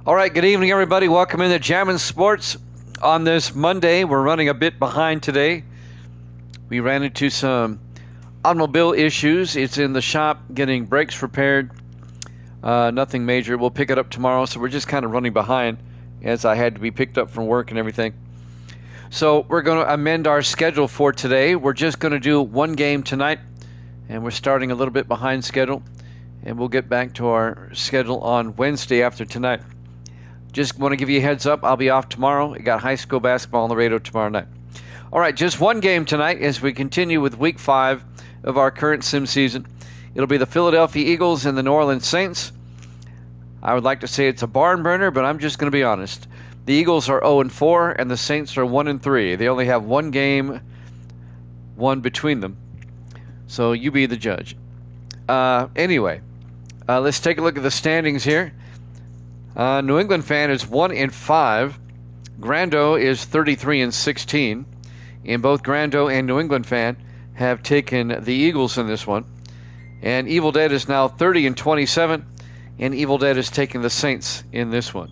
All right, good evening, everybody. Welcome into Jammin' Sports on this Monday. We're running a bit behind today. We ran into some automobile issues. It's in the shop getting brakes repaired. Nothing major. We'll pick it up tomorrow, so we're just kind of running behind as I had to be picked up from work and everything. So we're going to amend our schedule for today. We're just going to do one game tonight, and we're starting a little bit behind schedule, and we'll get back to our schedule on Wednesday after tonight. Just want to give you a heads up. I'll be off tomorrow. We got high school basketball on the radio tomorrow night. All right, just one game tonight as we continue with Week 5 of our current sim season. It'll be the Philadelphia Eagles and the New Orleans Saints. I would like to say it's a barn burner, but I'm just going to be honest. The Eagles are 0-4 and the Saints are 1-3. They only have one game won between them. So you be the judge. Anyway, let's take a look at the standings here. New England fan is 1-5. Grando is 33-16. And both Grando and New England fan have taken the Eagles in this one. And Evil Dead is now 30-27. And Evil Dead is taking the Saints in this one.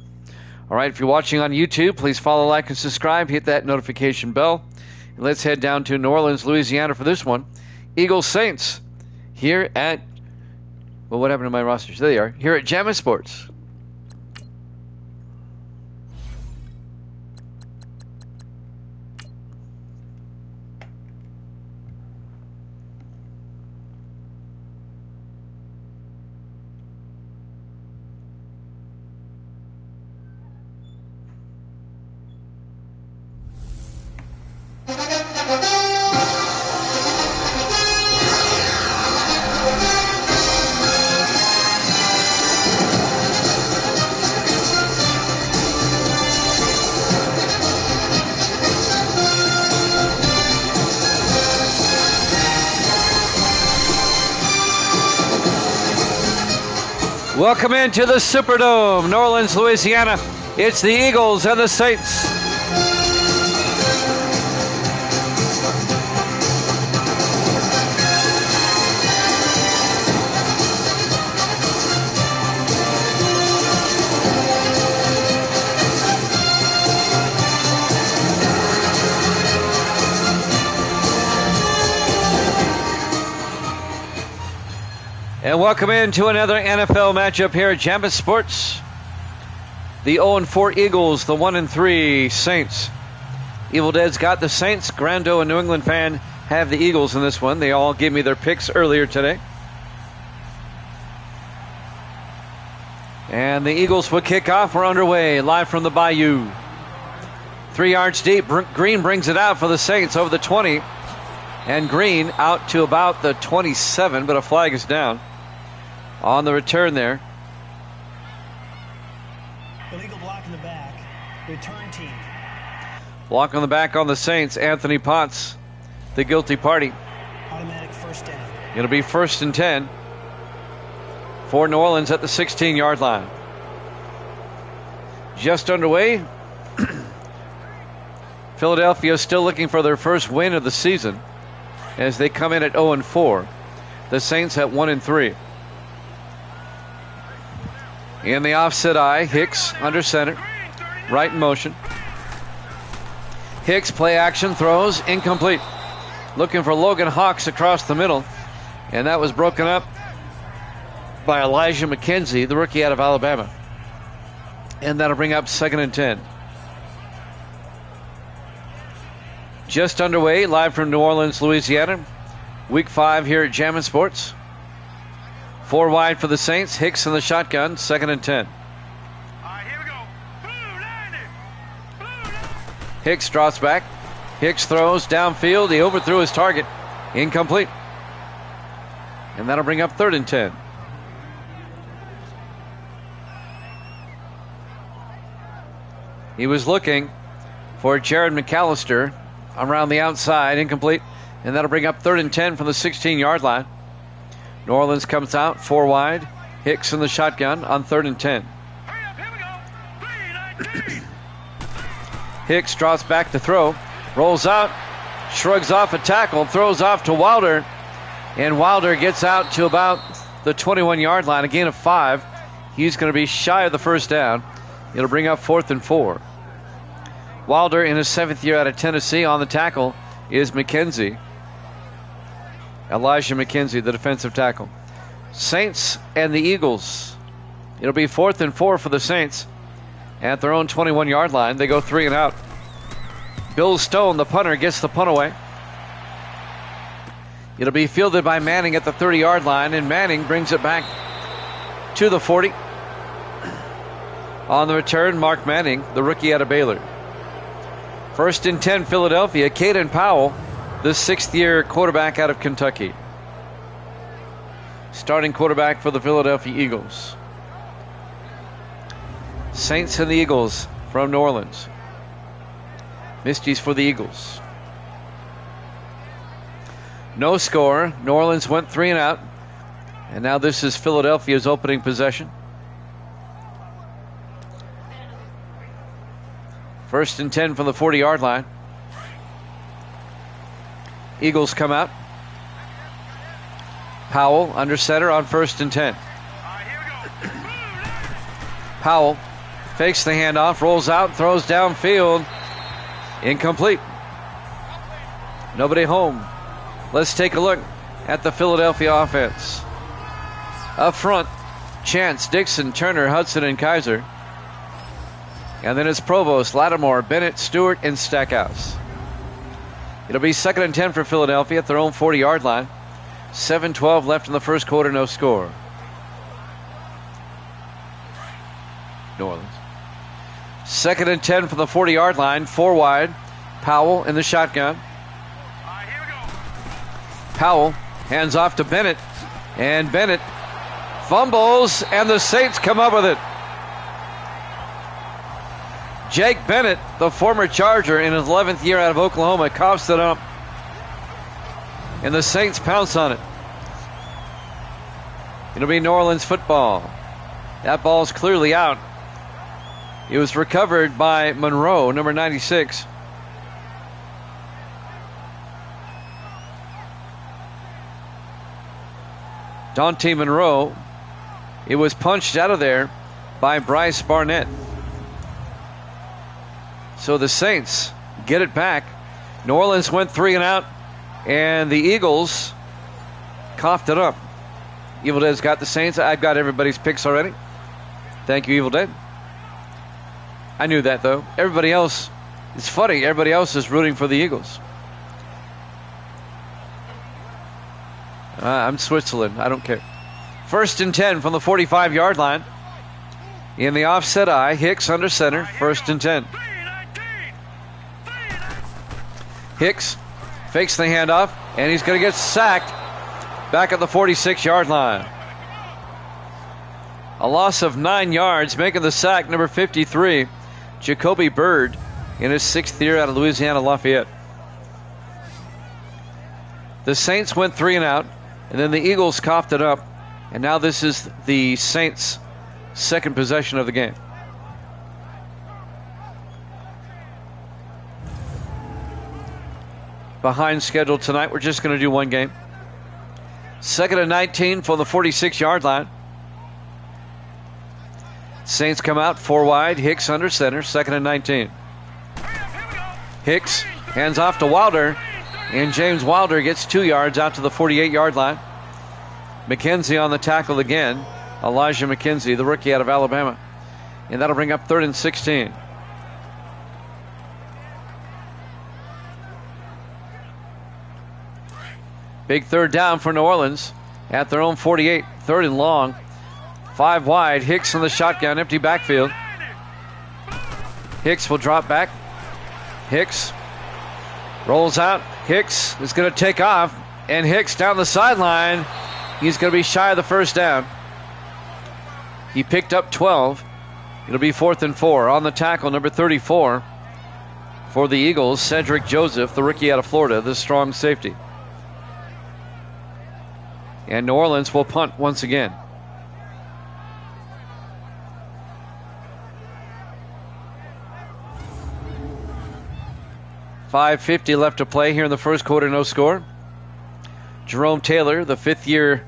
All right, if you're watching on YouTube, please follow, like, and subscribe. Hit that notification bell. And let's head down to New Orleans, Louisiana for this one. Eagles Saints here at, well, what happened to my rosters? There they are. Here at Jammin' Sports. Welcome into the Superdome, New Orleans, Louisiana. It's the Eagles and the Saints. And welcome into another NFL matchup here at Jammin' Sports. The 0-4 Eagles, the 1-3 Saints. Evil Dead's got the Saints. Grando and New England fan have the Eagles in this one. They all gave me their picks earlier today. And the Eagles will kick off. We're underway, live from the Bayou. 3 yards deep. Green brings it out for the Saints over the 20. And Green out to about the 27, but a flag is down on the return there. Illegal block in the back. Return team. Block on the back on the Saints. Anthony Potts, the guilty party. Automatic first down. It'll be 1st and 10 for New Orleans at the 16-yard line. Just underway. Philadelphia is still looking for their first win of the season as they come in at 0-4. The Saints at 1-3. In the offset eye, Hicks under center. Right in motion. Hicks play action, throws, incomplete. Looking for Logan Hawks across the middle. And that was broken up by Elijah McKenzie, the rookie out of Alabama. And that'll bring up 2nd and 10. Just underway, live from New Orleans, Louisiana. Week 5 here at Jammin' Sports. 4 wide for the Saints. Hicks in the shotgun. 2nd and 10. All right, here we go. Hicks drops back. Hicks throws downfield. He overthrew his target. Incomplete. And that'll bring up 3rd and 10. He was looking for Jared McAllister around the outside. Incomplete. And that'll bring up 3rd and 10 from the 16-yard line. New Orleans comes out 4 wide. Hicks in the shotgun on 3rd and 10. Hicks drops back to throw. Rolls out. Shrugs off a tackle. Throws off to Wilder. And Wilder gets out to about the 21-yard line. A gain of 5. He's going to be shy of the first down. It'll bring up 4th and 4. Wilder in his 7th year out of Tennessee. On the tackle is McKenzie. Elijah McKenzie, the defensive tackle. Saints and the Eagles. It'll be 4th and 4 for the Saints at their own 21-yard line. They go 3 and out. Bill Stone, the punter, gets the punt away. It'll be fielded by Manning at the 30-yard line, and Manning brings it back to the 40. On the return, Mark Manning, the rookie out of Baylor. 1st and 10, Philadelphia. Caden Powell, the 6th-year quarterback out of Kentucky. Starting quarterback for the Philadelphia Eagles. Saints and the Eagles from New Orleans. Misty's for the Eagles. No score. New Orleans went 3 and out. And now this is Philadelphia's opening possession. 1st and 10 from the 40-yard line. Eagles come out. Powell under center on 1st and 10. Powell fakes the handoff, rolls out, throws downfield. Incomplete. Nobody home. Let's take a look at the Philadelphia offense. Up front, Chance, Dixon, Turner, Hudson, and Kaiser. And then it's Provost, Lattimore, Bennett, Stewart, and Stackhouse. It'll be 2nd and 10 for Philadelphia at their own 40-yard line. 7:12 left in the first quarter, no score. New Orleans. 2nd and 10 from the 40-yard line, 4 wide. Powell in the shotgun. Powell hands off to Bennett, and Bennett fumbles, and the Saints come up with it. Jake Bennett, the former Charger in his 11th year out of Oklahoma, coughs it up, and the Saints pounce on it. It'll be New Orleans football. That ball's clearly out. It was recovered by Monroe, number 96. Dante Monroe. It was punched out of there by Bryce Barnett. So the Saints get it back. New Orleans went 3 and out, and the Eagles coughed it up. Evil Dead's got the Saints. I've got everybody's picks already. Thank you, Evil Dead. I knew that, though. Everybody else, it's funny, everybody else is rooting for the Eagles. I'm Switzerland. I don't care. 1st and 10 from the 45-yard line. In the offset eye, Hicks under center. 1st and 10. Hicks fakes the handoff, and he's going to get sacked back at the 46-yard line. A loss of 9 yards, making the sack number 53, Jacoby Bird, in his 6th year out of Louisiana Lafayette. The Saints went 3 and out, and then the Eagles coughed it up, and now this is the Saints' second possession of the game. Behind schedule tonight, we're just going to do one game. 2nd and 19 for the 46-yard line. Saints come out 4 wide. Hicks under center. 2nd and 19. Hicks hands off to Wilder, and James Wilder gets 2 yards out to the 48-yard line. McKenzie on the tackle again. Elijah McKenzie, the rookie out of Alabama. And that'll bring up 3rd and 16. Big 3rd down for New Orleans at their own 48. 3rd and long. 5 wide. Hicks in the shotgun. Empty backfield. Hicks will drop back. Hicks rolls out. Hicks is going to take off. And Hicks down the sideline. He's going to be shy of the 1st down. He picked up 12. It'll be 4th and 4. On the tackle, number 34 for the Eagles, Cedric Joseph, the rookie out of Florida, the strong safety. And New Orleans will punt once again. .550 left to play here in the first quarter, no score. Jerome Taylor, the 5th-year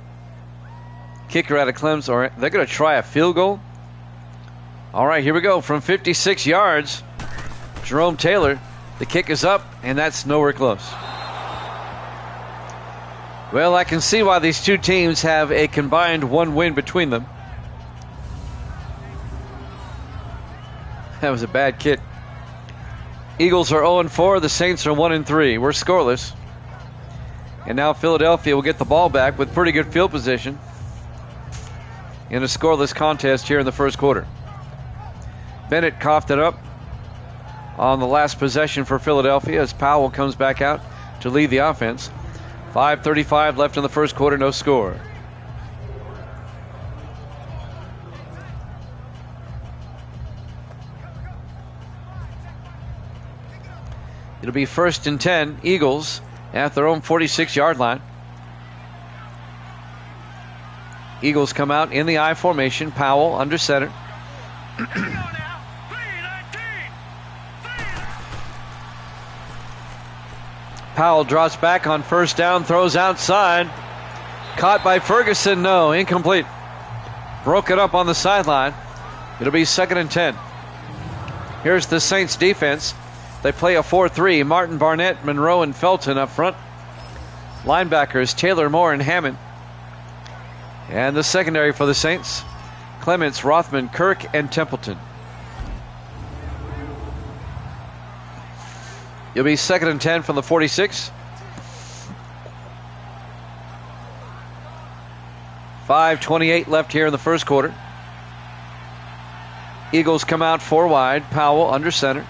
kicker out of Clemson. They're going to try a field goal. All right, here we go from 56 yards. Jerome Taylor, the kick is up, and that's nowhere close. Well, I can see why these two teams have a combined 1 win between them. That was a bad kick. Eagles are 0-4. The Saints are 1-3. We're scoreless. And now Philadelphia will get the ball back with pretty good field position in a scoreless contest here in the first quarter. Bennett coughed it up on the last possession for Philadelphia as Powell comes back out to lead the offense. 5:35 left in the first quarter, no score. It'll be 1st and 10, Eagles at their own 46-yard line. Eagles come out in the I formation. Powell under center. Powell draws back on first down, throws outside. Caught by Ferguson, no, incomplete. Broke it up on the sideline. It'll be 2nd and 10. Here's the Saints defense. They play a 4-3. Martin, Barnett, Monroe, and Felton up front. Linebackers Taylor, Moore, and Hammond. And the secondary for the Saints, Clements, Rothman, Kirk, and Templeton. It'll be 2nd and 10 from the 46. 5:28 left here in the first quarter. Eagles come out 4 wide. Powell under center.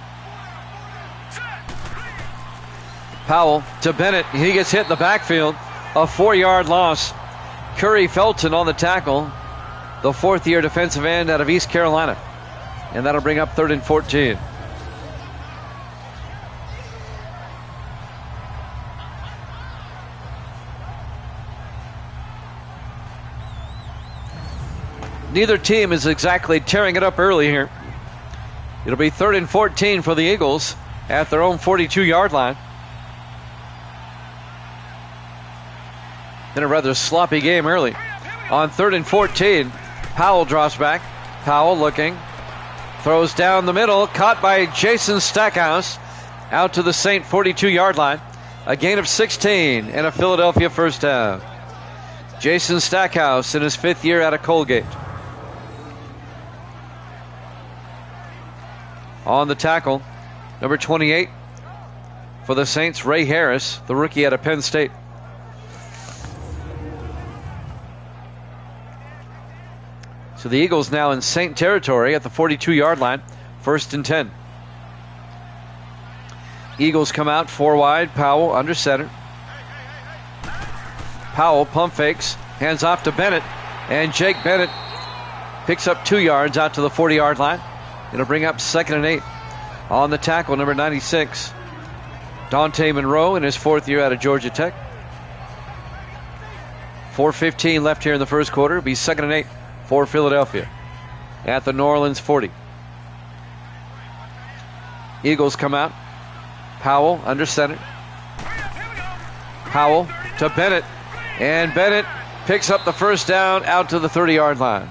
Powell to Bennett. He gets hit in the backfield. A 4-yard loss. Curry Felton on the tackle. The 4th-year defensive end out of East Carolina. And that'll bring up 3rd and 14. Neither team is exactly tearing it up early here. It'll be 3rd and 14 for the Eagles at their own 42-yard line. Been a rather sloppy game early. On 3rd and 14, Powell drops back. Powell looking. Throws down the middle. Caught by Jason Stackhouse. Out to the Saint 42-yard line. A gain of 16 and a Philadelphia first down. Jason Stackhouse in his 5th year out of Colgate. On the tackle, number 28 for the Saints, Ray Harris, the rookie out of Penn State. So the Eagles now in Saint territory at the 42-yard line, 1st and 10. Eagles come out 4 wide. Powell under center. Powell pump fakes, hands off to Bennett, and Jake Bennett picks up 2 yards out to the 40-yard line. It'll bring up 2nd and 8. On the tackle, number 96, Dante Monroe in his 4th year out of Georgia Tech. 4:15 left here in the first quarter. It'll be 2nd and 8 for Philadelphia at the New Orleans 40. Eagles come out. Powell under center. Powell to Bennett, and Bennett picks up the first down out to the 30-yard line.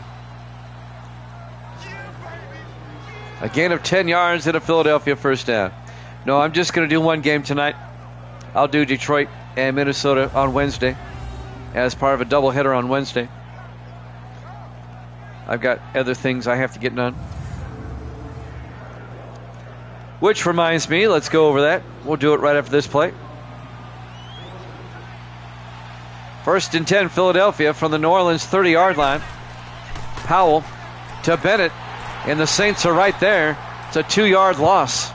A gain of 10 yards and a Philadelphia first down. No, I'm just going to do one game tonight. I'll do Detroit and Minnesota on Wednesday as part of a doubleheader on Wednesday. I've got other things I have to get done. Which reminds me, let's go over that. We'll do it right after this play. 1st and 10, Philadelphia from the New Orleans 30-yard line. Powell to Bennett, and the Saints are right there. It's a 2-yard loss.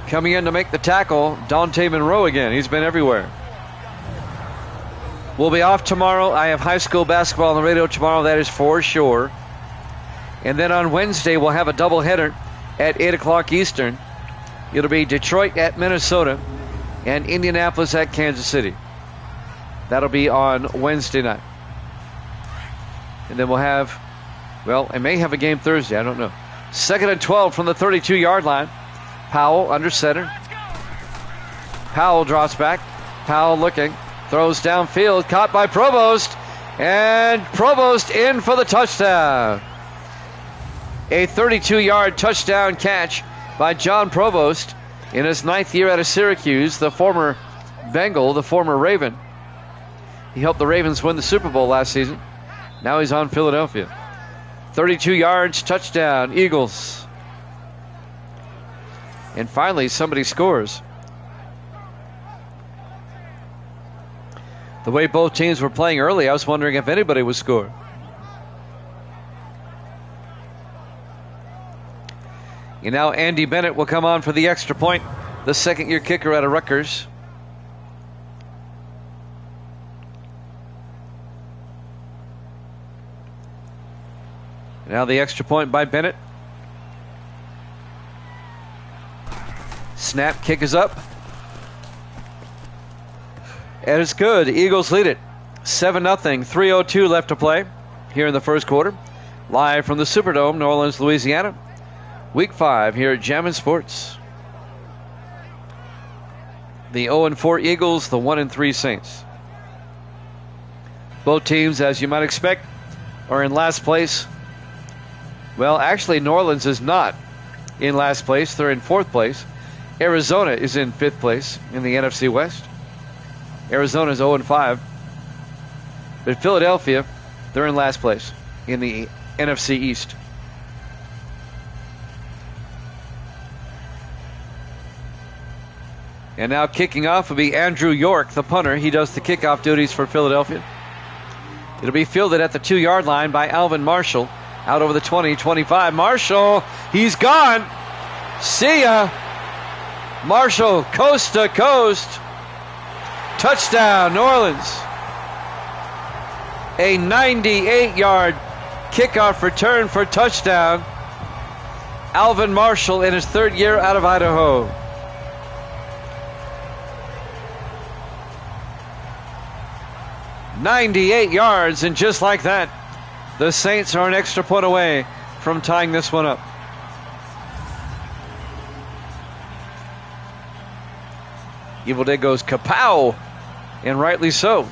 Coming in to make the tackle, Dante Monroe again. He's been everywhere. We'll be off tomorrow. I have high school basketball on the radio tomorrow, that is for sure. And then on Wednesday, we'll have a doubleheader at 8 o'clock Eastern. It'll be Detroit at Minnesota and Indianapolis at Kansas City. That'll be on Wednesday night. And then we'll have, well, I may have a game Thursday. I don't know. 2nd and 12 from the 32-yard line. Powell under center. Powell drops back. Powell looking. Throws downfield. Caught by Provost. And Provost in for the touchdown. A 32-yard touchdown catch by John Provost in his 9th year out of Syracuse, the former Bengal, the former Raven. He helped the Ravens win the Super Bowl last season. Now he's on Philadelphia. 32 yards, touchdown, Eagles. And finally, somebody scores. The way both teams were playing early, I was wondering if anybody would score. And now Andy Bennett will come on for the extra point, the second-year kicker out of Rutgers. Now the extra point by Bennett. Snap, kick is up. And it's good. Eagles lead it 7-0. 3:02 left to play here in the first quarter. Live from the Superdome, New Orleans, Louisiana. Week 5 here at Jammin' Sports. The 0-4 Eagles, the 1-3 Saints. Both teams, as you might expect, are in last place. Well, actually, New Orleans is not in last place. They're in 4th place. Arizona is in 5th place in the NFC West. Arizona is 0-5. But Philadelphia, they're in last place in the NFC East. And now kicking off will be Andrew York, the punter. He does the kickoff duties for Philadelphia. It'll be fielded at the 2-yard line by Alvin Marshall. Out over the 20-25. Marshall, he's gone. See ya. Marshall, coast to coast. Touchdown, New Orleans. A 98-yard kickoff return for touchdown. Alvin Marshall in his 3rd year out of Idaho. "98 yards, and just like that, the Saints are an extra point away from tying this one up. Evil Dead goes kapow, and rightly so.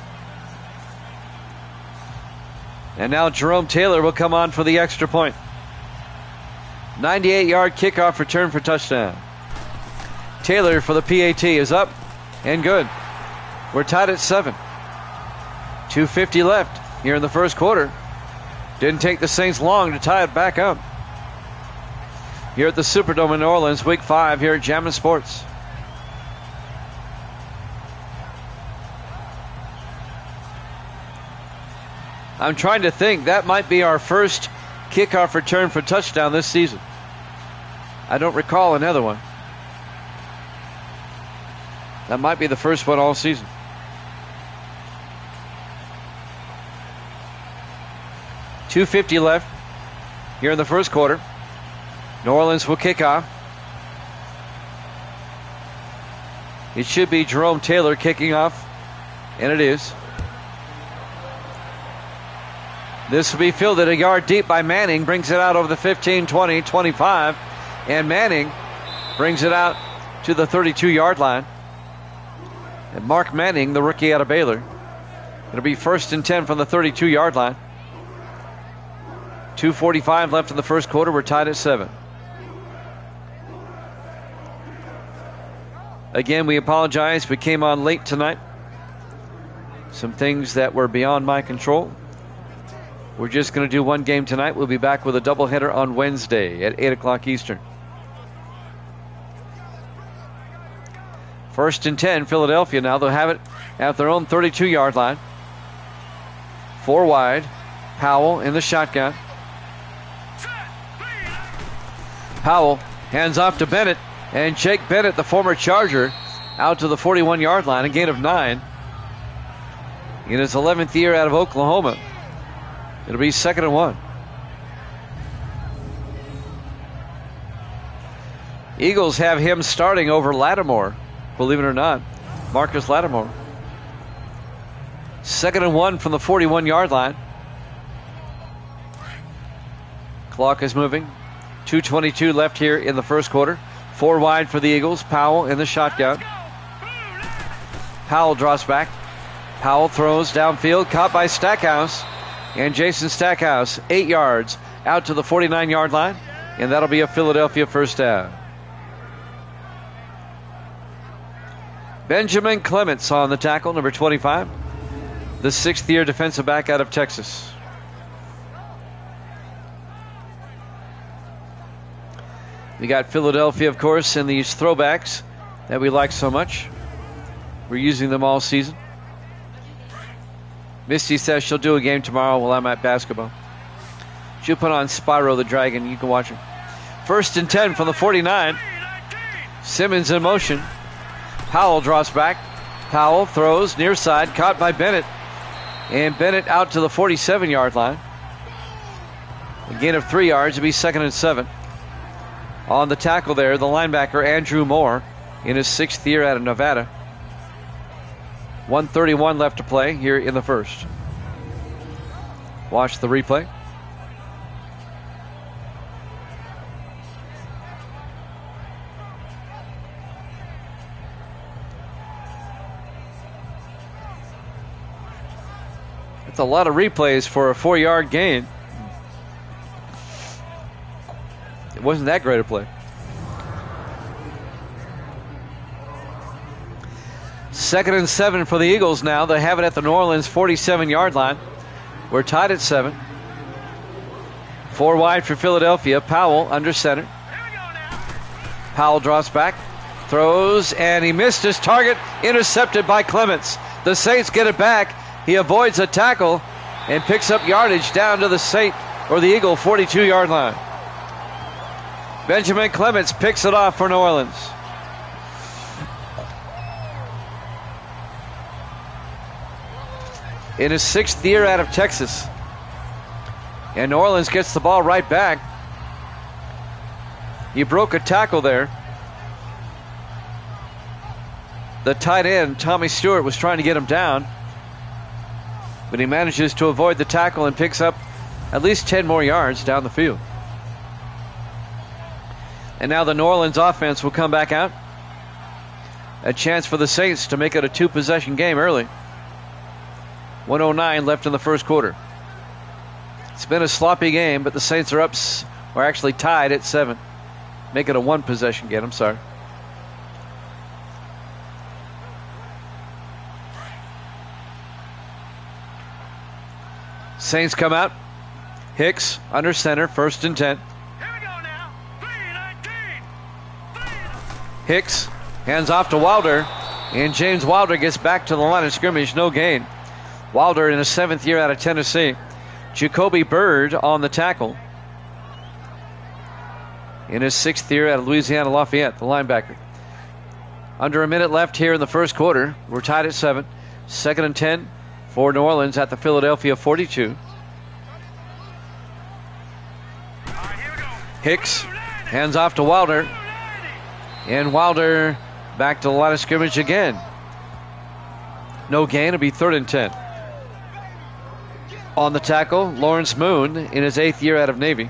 And now Jerome Taylor will come on for the extra point. 98-yard kickoff return for touchdown. Taylor for the PAT is up and good. We're tied at 7. 2:50 left here in the first quarter. Didn't take the Saints long to tie it back up. Here at the Superdome in New Orleans, Week 5 here at Jammin' Sports. I'm trying to think. That might be our first kickoff return for touchdown this season. I don't recall another one. That might be the first one all season. .250 left here in the first quarter. New Orleans will kick off. It should be Jerome Taylor kicking off, and it is. This will be fielded a yard deep by Manning, brings it out over the 15, 20, 25, and Manning brings it out to the 32-yard line. And Mark Manning, the rookie out of Baylor. It'll be 1st and 10 from the 32-yard line. 2:45 left in the first quarter. We're tied at 7. Again, we apologize. We came on late tonight. Some things that were beyond my control. We're just going to do one game tonight. We'll be back with a doubleheader on Wednesday at 8 o'clock Eastern. 1st and 10, Philadelphia now. They'll have it at their own 32-yard line. 4 wide. Powell in the shotgun. Powell hands off to Bennett, and Jake Bennett, the former Charger, out to the 41-yard line, a gain of 9. In his 11th year out of Oklahoma, it'll be 2nd and 1. Eagles have him starting over Lattimore, believe it or not, Marcus Lattimore. 2nd and 1 from the 41-yard line. Clock is moving. 2:22 left here in the first quarter. 4 wide for the Eagles. Powell in the shotgun. Powell draws back. Powell throws downfield, caught by Stackhouse. And Jason Stackhouse, 8 yards out to the 49-yard line. And that'll be a Philadelphia first down. Benjamin Clements on the tackle, number 25. The 6th-year defensive back out of Texas. We got Philadelphia, of course, in these throwbacks that we like so much. We're using them all season. Misty says she'll do a game tomorrow while I'm at basketball. She'll put on Spyro the Dragon. You can watch her. 1st and 10 from the 49. Simmons in motion. Powell draws back. Powell throws near side, caught by Bennett. And Bennett out to the 47-yard line. A gain of 3 yards. It'll be 2nd and 7. On the tackle there, the linebacker Andrew Moore in his 6th year out of Nevada. 1:31 left to play here in the first. Watch the replay. That's a lot of replays for a 4-yard gain. It wasn't that great a play. 2nd and 7 for the Eagles now. They have it at the New Orleans 47-yard line. We're tied at 7. 4 wide for Philadelphia. Powell under center. Powell draws back, throws, and he missed his target. Intercepted by Clements. The Saints get it back. He avoids a tackle and picks up yardage down to the Eagle 42-yard line. Benjamin Clements picks it off for New Orleans. In his 6th year out of Texas. And New Orleans gets the ball right back. He broke a tackle there. The tight end, Tommy Stewart, was trying to get him down. But he manages to avoid the tackle and picks up at least 10 more yards down the field. And now the New Orleans offense will come back out. A chance for the Saints to make it a 2-possession game early. 1:09 left in the first quarter. It's been a sloppy game, but the Saints are actually tied at 7. Make it a 1-possession game, I'm sorry. Saints come out. Hicks under center, 1st and 10. Here we go now. 3-19. Hicks hands off to Wilder, and James Wilder gets back to the line of scrimmage, no gain. Wilder in his 7th year out of Tennessee. Jacoby Bird on the tackle. In his 6th year out of Louisiana Lafayette, the linebacker. Under a minute left here in the first quarter. We're tied at 7. 2nd and 10 for New Orleans at the Philadelphia 42. Hicks hands off to Wilder. And Wilder back to the line of scrimmage again. No gain. It'll be 3rd and 10. On the tackle, Lawrence Moon in his 8th year out of Navy.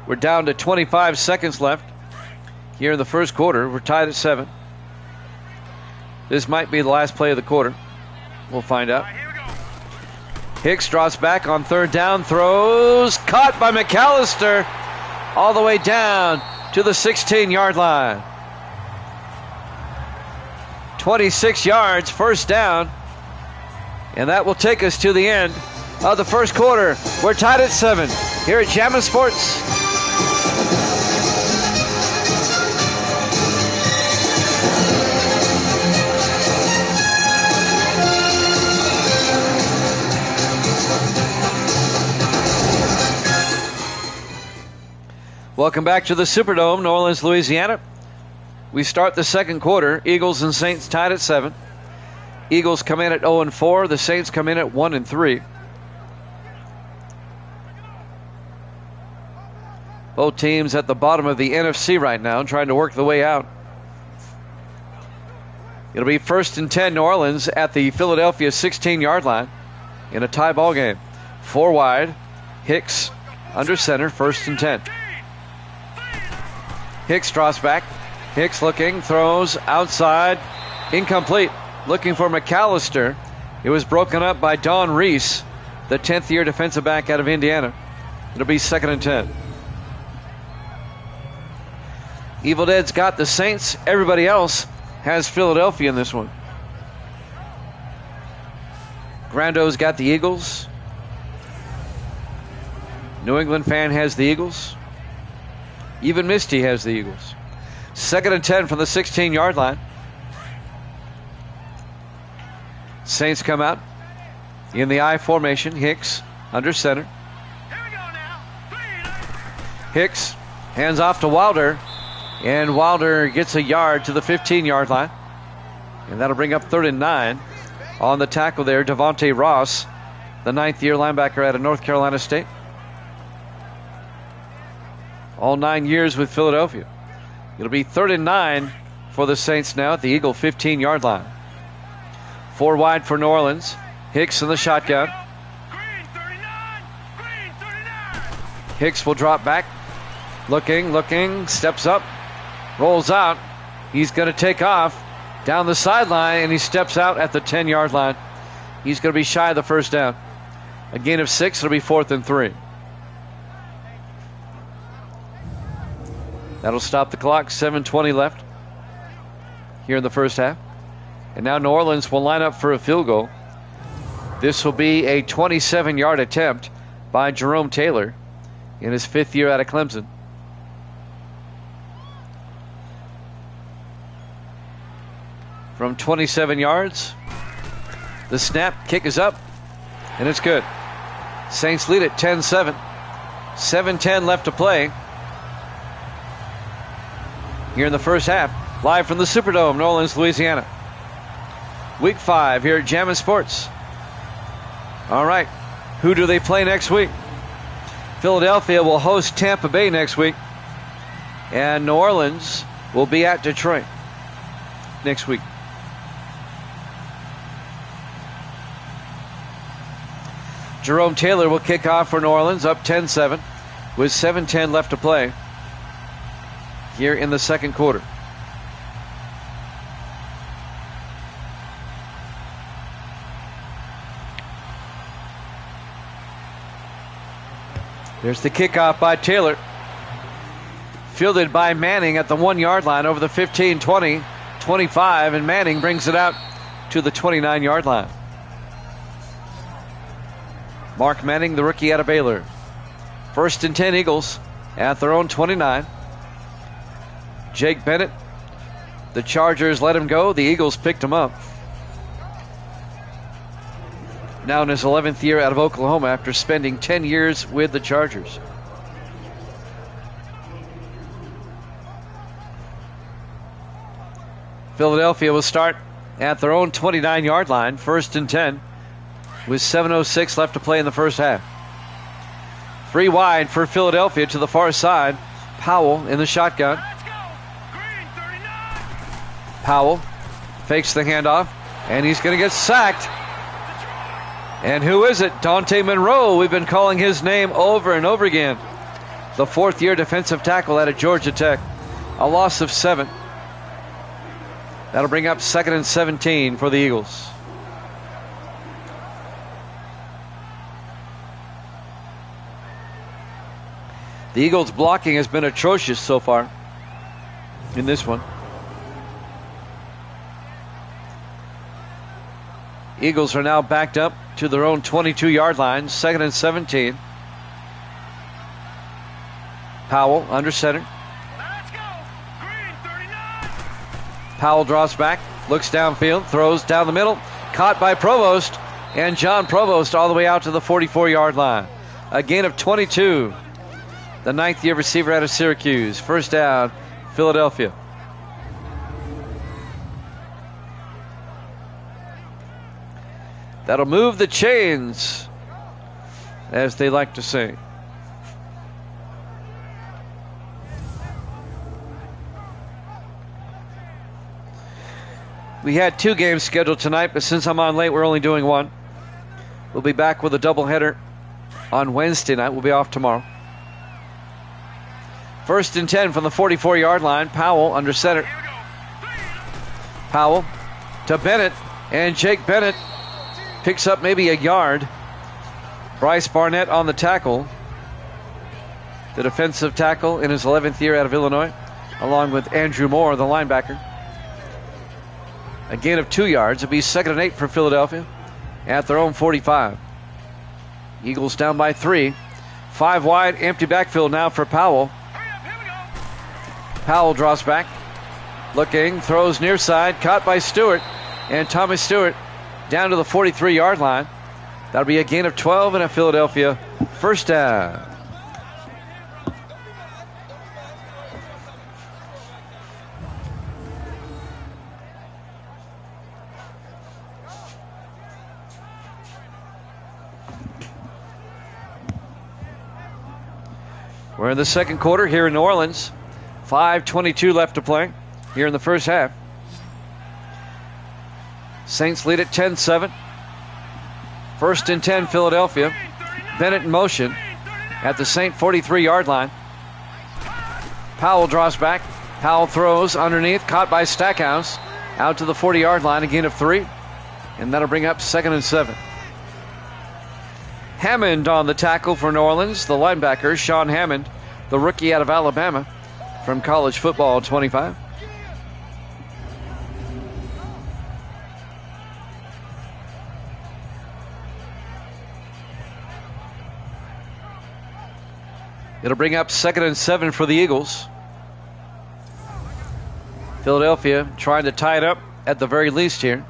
We're down to 25 seconds left here in the first quarter. We're tied at 7. This might be the last play of the quarter. We'll find out. Hicks draws back on 3rd down, throws, caught by McAllister all the way down to the 16-yard line. 26 yards, first down. And that will take us to the end of the first quarter. We're tied at 7 here at Jammin' Sports. Welcome back to the Superdome, New Orleans, Louisiana. We start the second quarter. Eagles and Saints tied at 7. Eagles come in at 0-4. The Saints come in at 1-3. Both teams at the bottom of the NFC right now, trying to work the way out. It'll be 1st and 10 New Orleans at the Philadelphia 16-yard line in a tie ball game. 4 wide. Hicks under center, 1st and 10. Hicks draws back. Hicks looking, throws outside, Incomplete. Looking for McAllister. It was broken up by Don Reese, the 10th year defensive back out of Indiana. It'll be 2nd and 10. Evil Dead's got the Saints. Everybody else has Philadelphia in this one. Grando's got the Eagles. New England fan has the Eagles. Even Misty has the Eagles. 2nd and 10 from the 16-yard line. Saints come out in the I formation. Hicks under center. Here we go now. Hicks hands off to Wilder. And Wilder gets a yard to the 15-yard line. And that'll bring up 3rd and 9. On the tackle there, Devontae Ross, the 9th year linebacker out of North Carolina State. All 9 years with Philadelphia. It'll be 3rd and 9 for the Saints now at the Eagle 15-yard line. 4 wide for New Orleans. Hicks in the shotgun. Green 39. Green 39. Hicks will drop back. Looking, steps up, rolls out. He's going to take off down the sideline, and he steps out at the 10-yard line. He's going to be shy of the first down. A gain of 6. It'll be 4th and 3. That'll stop the clock. 7:20 left here in the first half. And now New Orleans will line up for a field goal. This will be a 27-yard attempt by Jerome Taylor in his 5th year out of Clemson. From 27 yards, the snap, kick is up, and it's good. Saints lead it 10-7. 7:10 left to play here in the first half. Live from the Superdome, New Orleans, Louisiana. Week 5 here at Jammin' Sports. All right, who do they play next week? Philadelphia will host Tampa Bay next week, and New Orleans will be at Detroit next week. Jerome Taylor will kick off for New Orleans, up 10-7 with 7:10 left to play here in the second quarter. There's the kickoff by Taylor. Fielded by Manning at the 1-yard line over the 15, 20, 25, and Manning brings it out to the 29-yard line. Mark Manning, the rookie out of Baylor. 1st and 10 Eagles at their own 29. Jake Bennett, the Chargers let him go. The Eagles picked him up. Now in his 11th year out of Oklahoma after spending 10 years with the Chargers. Philadelphia will start at their own 29-yard line, 1st and 10, with 7:06 left to play in the first half. 3 wide for Philadelphia to the far side. Powell in the shotgun. Let's go. Green 39. Powell fakes the handoff, and he's going to get sacked. And who is it? Dante Monroe. We've been calling his name over and over again. The 4th year defensive tackle out of Georgia Tech. A loss of 7. That'll bring up 2nd and 17 for the Eagles. The Eagles' blocking has been atrocious so far in this one. Eagles are now backed up to their own 22-yard line, 2nd and 17. Powell under center. Let's go. Green 39. Powell draws back, looks downfield, throws down the middle, caught by Provost, and John Provost all the way out to the 44-yard line. A gain of 22. The 9th year receiver out of Syracuse. First down, Philadelphia. That'll move the chains, as they like to say. We had 2 games scheduled tonight, but since I'm on late, we're only doing 1. We'll be back with a doubleheader on Wednesday night. We'll be off tomorrow. 1st and 10 from the 44-yard line. Powell under center. Powell to Bennett, and Jake Bennett picks up maybe a yard. Bryce Barnett on the tackle, the defensive tackle in his 11th year out of Illinois, along with Andrew Moore, the linebacker. A gain of 2 yards. It'll be 2nd and 8 for Philadelphia at their own 45. Eagles down by 3. 5 wide, empty backfield now for Powell. Powell draws back, looking, throws near side, caught by Stewart, and Thomas Stewart down to the 43-yard line. That'll be a gain of 12 and a Philadelphia first down. We're in the second quarter here in New Orleans. 5:22 left to play here in the first half. Saints lead at 10-7. 1st and 10 Philadelphia. Bennett in motion at the Saint 43-yard line. Powell draws back. Powell throws underneath, caught by Stackhouse. Out to the 40-yard line, a gain of 3. And that'll bring up 2nd and 7. Hammond on the tackle for New Orleans. The linebacker, Sean Hammond, the rookie out of Alabama from college football 25. It'll bring up 2nd and 7 for the Eagles. Philadelphia trying to tie it up at the very least here.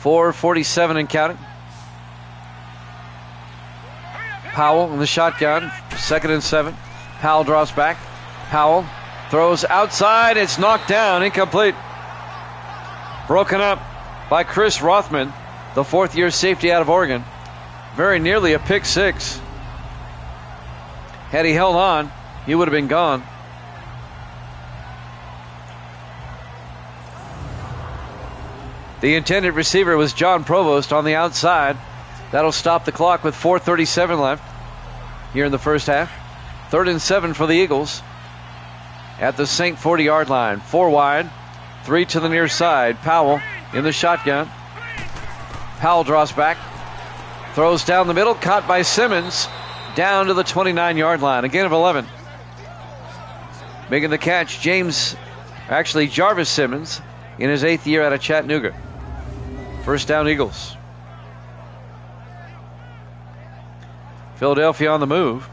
4:47 and counting. Powell in the shotgun. 2nd and 7. Powell draws back. Powell throws outside. It's knocked down. Incomplete. Broken up by Chris Rothman, the 4th-year safety out of Oregon. Very nearly a pick 6. Had he held on, he would have been gone. The intended receiver was John Provost on the outside. That'll stop the clock with 4:37 left here in the first half. 3rd and 7 for the Eagles at the Saint 40-yard line. 4 wide, 3 to the near side. Powell in the shotgun. Powell draws back, throws down the middle, caught by Simmons, down to the 29-yard line. A gain of 11. Making the catch, Jarvis Simmons in his 8th year out of Chattanooga. First down, Eagles. Philadelphia on the move.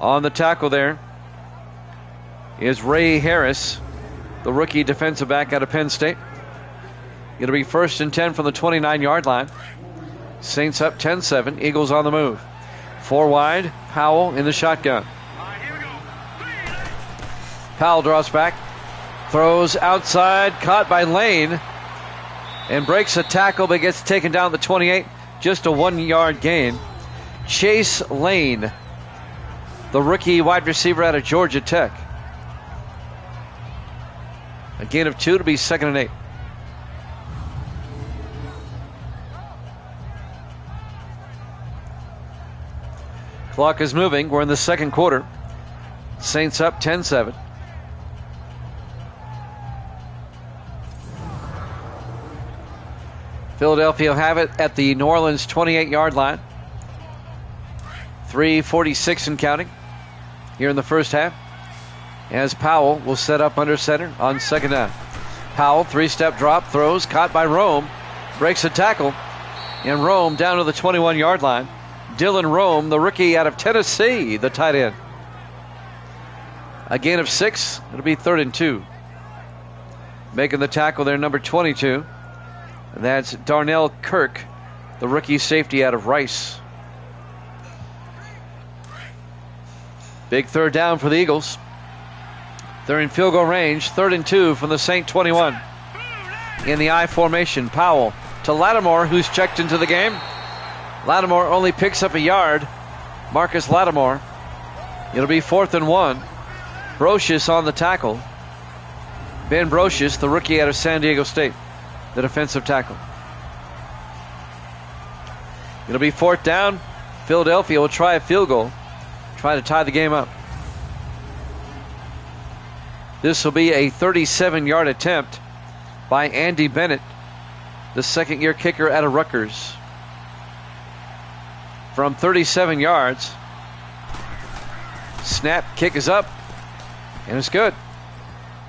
On the tackle there is Ray Harris, the rookie defensive back out of Penn State. It'll be 1st and 10 from the 29-yard line. Saints up 10-7. Eagles on the move. 4 wide. Powell in the shotgun. Powell draws back. Throws outside. Caught by Lane. And breaks a tackle but gets taken down at the 28. Just a 1-yard gain. Chase Lane, the rookie wide receiver out of Georgia Tech. A gain of 2 to be 2nd and 8. Clock is moving. We're in the second quarter. Saints up 10-7. Philadelphia have it at the New Orleans 28-yard line. 3:46 and counting here in the first half. As Powell will set up under center on 2nd down. Powell, 3-step drop, throws, caught by Rome, breaks a tackle, and Rome down to the 21-yard line. Dylan Rome, the rookie out of Tennessee, the tight end. A gain of 6. It'll be 3rd and 2. Making the tackle there, number 22. And that's Darnell Kirk, the rookie safety out of Rice. Big 3rd down for the Eagles. They're in field goal range. 3rd and 2 from the Saint 21. In the I formation, Powell to Lattimore, who's checked into the game. Lattimore only picks up a yard. Marcus Lattimore. It'll be 4th and 1. Brocious on the tackle. Ben Brocious, the rookie out of San Diego State, the defensive tackle. It'll be 4th down. Philadelphia will try a field goal, try to tie the game up. This will be a 37-yard attempt by Andy Bennett, the second-year kicker out of Rutgers. From 37 yards. Snap, kick is up, and it's good.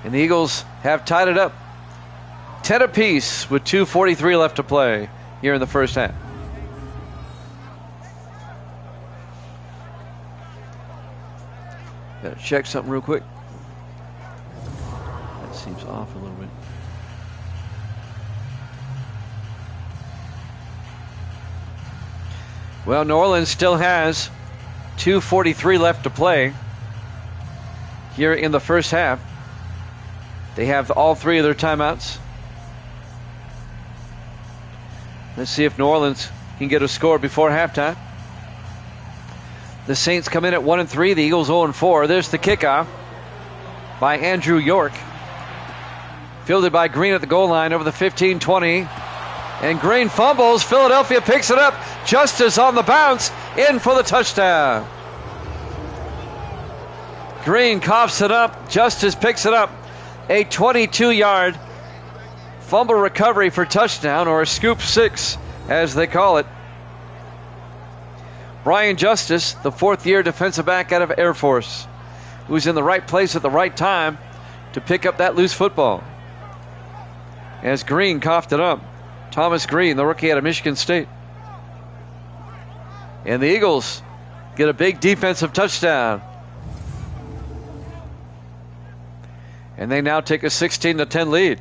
And the Eagles have tied it up 10 apiece with 2:43 left to play here in the first half. Gotta check something real quick. That seems off a little bit. Well, New Orleans still has 2:43 left to play here in the first half. They have all three of their timeouts. Let's see if New Orleans can get a score before halftime. The Saints come in at 1-3. The Eagles 0-4. There's the kickoff by Andrew York. Fielded by Green at the goal line over the 15-20. And Green fumbles. Philadelphia picks it up. Justice on the bounce. In for the touchdown. Green coughs it up. Justice picks it up. A 22-yard fumble recovery for touchdown, or a scoop six, as they call it. Brian Justice, the fourth-year defensive back out of Air Force, who's in the right place at the right time to pick up that loose football. As Green coughed it up. Thomas Green, the rookie out of Michigan State. And the Eagles get a big defensive touchdown. And they now take a 16-10 lead.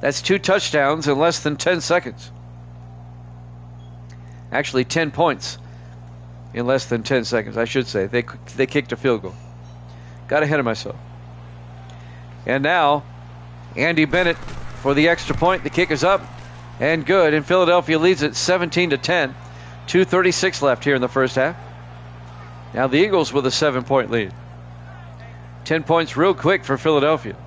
That's 2 touchdowns in less than 10 seconds. Actually, 10 points in less than 10 seconds, I should say. They kicked a field goal. Got ahead of myself. And now, Andy Bennett for the extra point. The kick is up and good. And Philadelphia leads it 17-10. 2:36 left here in the first half. Now the Eagles with a 7-point lead. 10 points real quick for Philadelphia.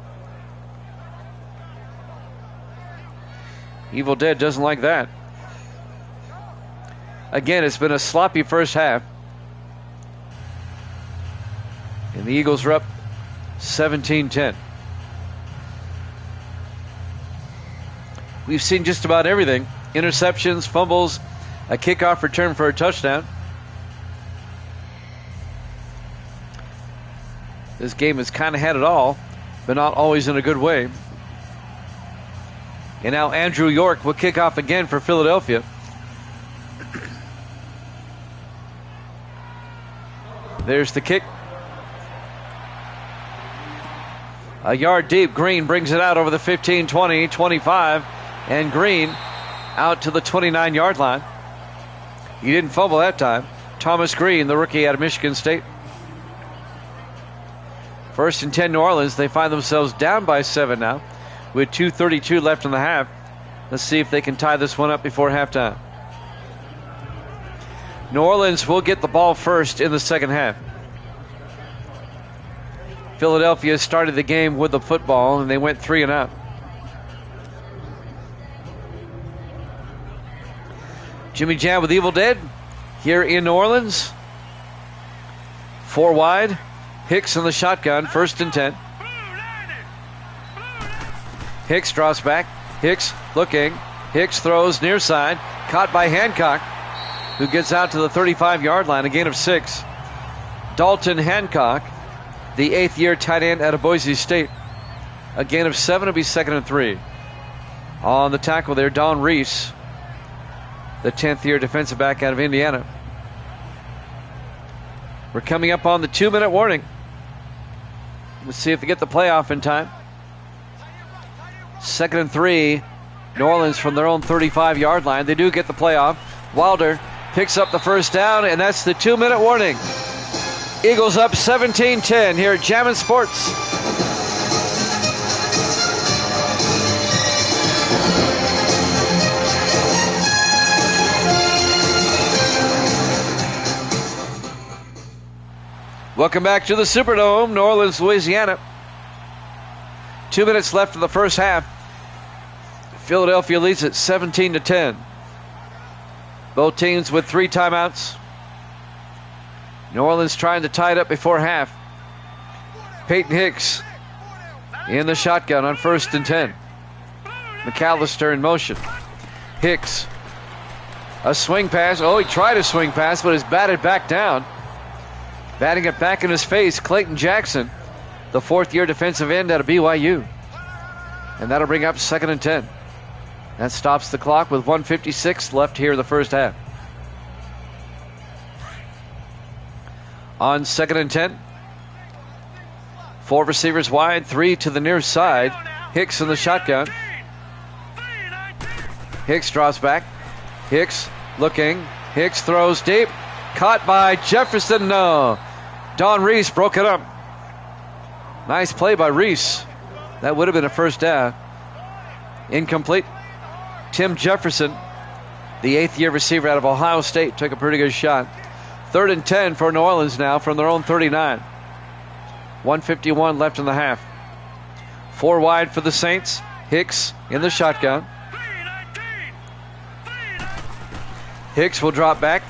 Evil Dead doesn't like that. Again, it's been a sloppy first half. And the Eagles are up 17-10. We've seen just about everything. Interceptions, fumbles, a kickoff return for a touchdown. This game has kind of had it all, but not always in a good way. And now Andrew York will kick off again for Philadelphia. There's the kick. A yard deep. Green brings it out over the 15, 20, 25. And Green out to the 29-yard line. He didn't fumble that time. Thomas Green, the rookie out of Michigan State. 1st and 10 New Orleans. They find themselves down by 7 now with 2:32 left in the half. Let's see if they can tie this one up before halftime. New Orleans will get the ball first in the second half. Philadelphia started the game with the football, and they went 3 and out. Jimmy Jam with Evil Dead here in New Orleans. 4 wide. Hicks in the shotgun, 1st and 10. Hicks draws back. Hicks looking. Hicks throws near side. Caught by Hancock, who gets out to the 35-yard line, a gain of 6. Dalton Hancock, the 8th-year tight end out of Boise State. A gain of 7 will be 2nd and 3. On the tackle there, Don Reese, the 10th-year defensive back out of Indiana. We're coming up on the 2-minute warning. Let's see if they get the playoff in time. 2nd and 3. New Orleans from their own 35-yard line. They do get the playoff. Wilder picks up the first down, and that's the 2-minute warning. Eagles up 17-10 here at Jammin' Sports. Welcome back to the Superdome, New Orleans, Louisiana. 2 minutes left in the first half. Philadelphia leads it 17-10. Both teams with 3 timeouts. New Orleans trying to tie it up before half. Peyton Hicks in the shotgun on 1st and 10. McAllister in motion. Hicks. A swing pass. Oh, he tried a swing pass, but is batted back down. Batting it back in his face, Clayton Jackson, the 4th-year defensive end out of BYU. And that'll bring up 2nd and 10. That stops the clock with 1:56 left here in the first half. On 2nd and 10. 4 receivers wide, 3 to the near side. Hicks in the shotgun. Hicks draws back. Hicks looking. Hicks throws deep. Caught by Jefferson. No. Don Reese broke it up. Nice play by Reese. That would have been a first down. Incomplete. Tim Jefferson, the 8th-year receiver out of Ohio State, took a pretty good shot. 3rd and 10 for New Orleans now from their own 39. 1:51 left in the half. 4 wide for the Saints. Hicks in the shotgun. Hicks will drop back.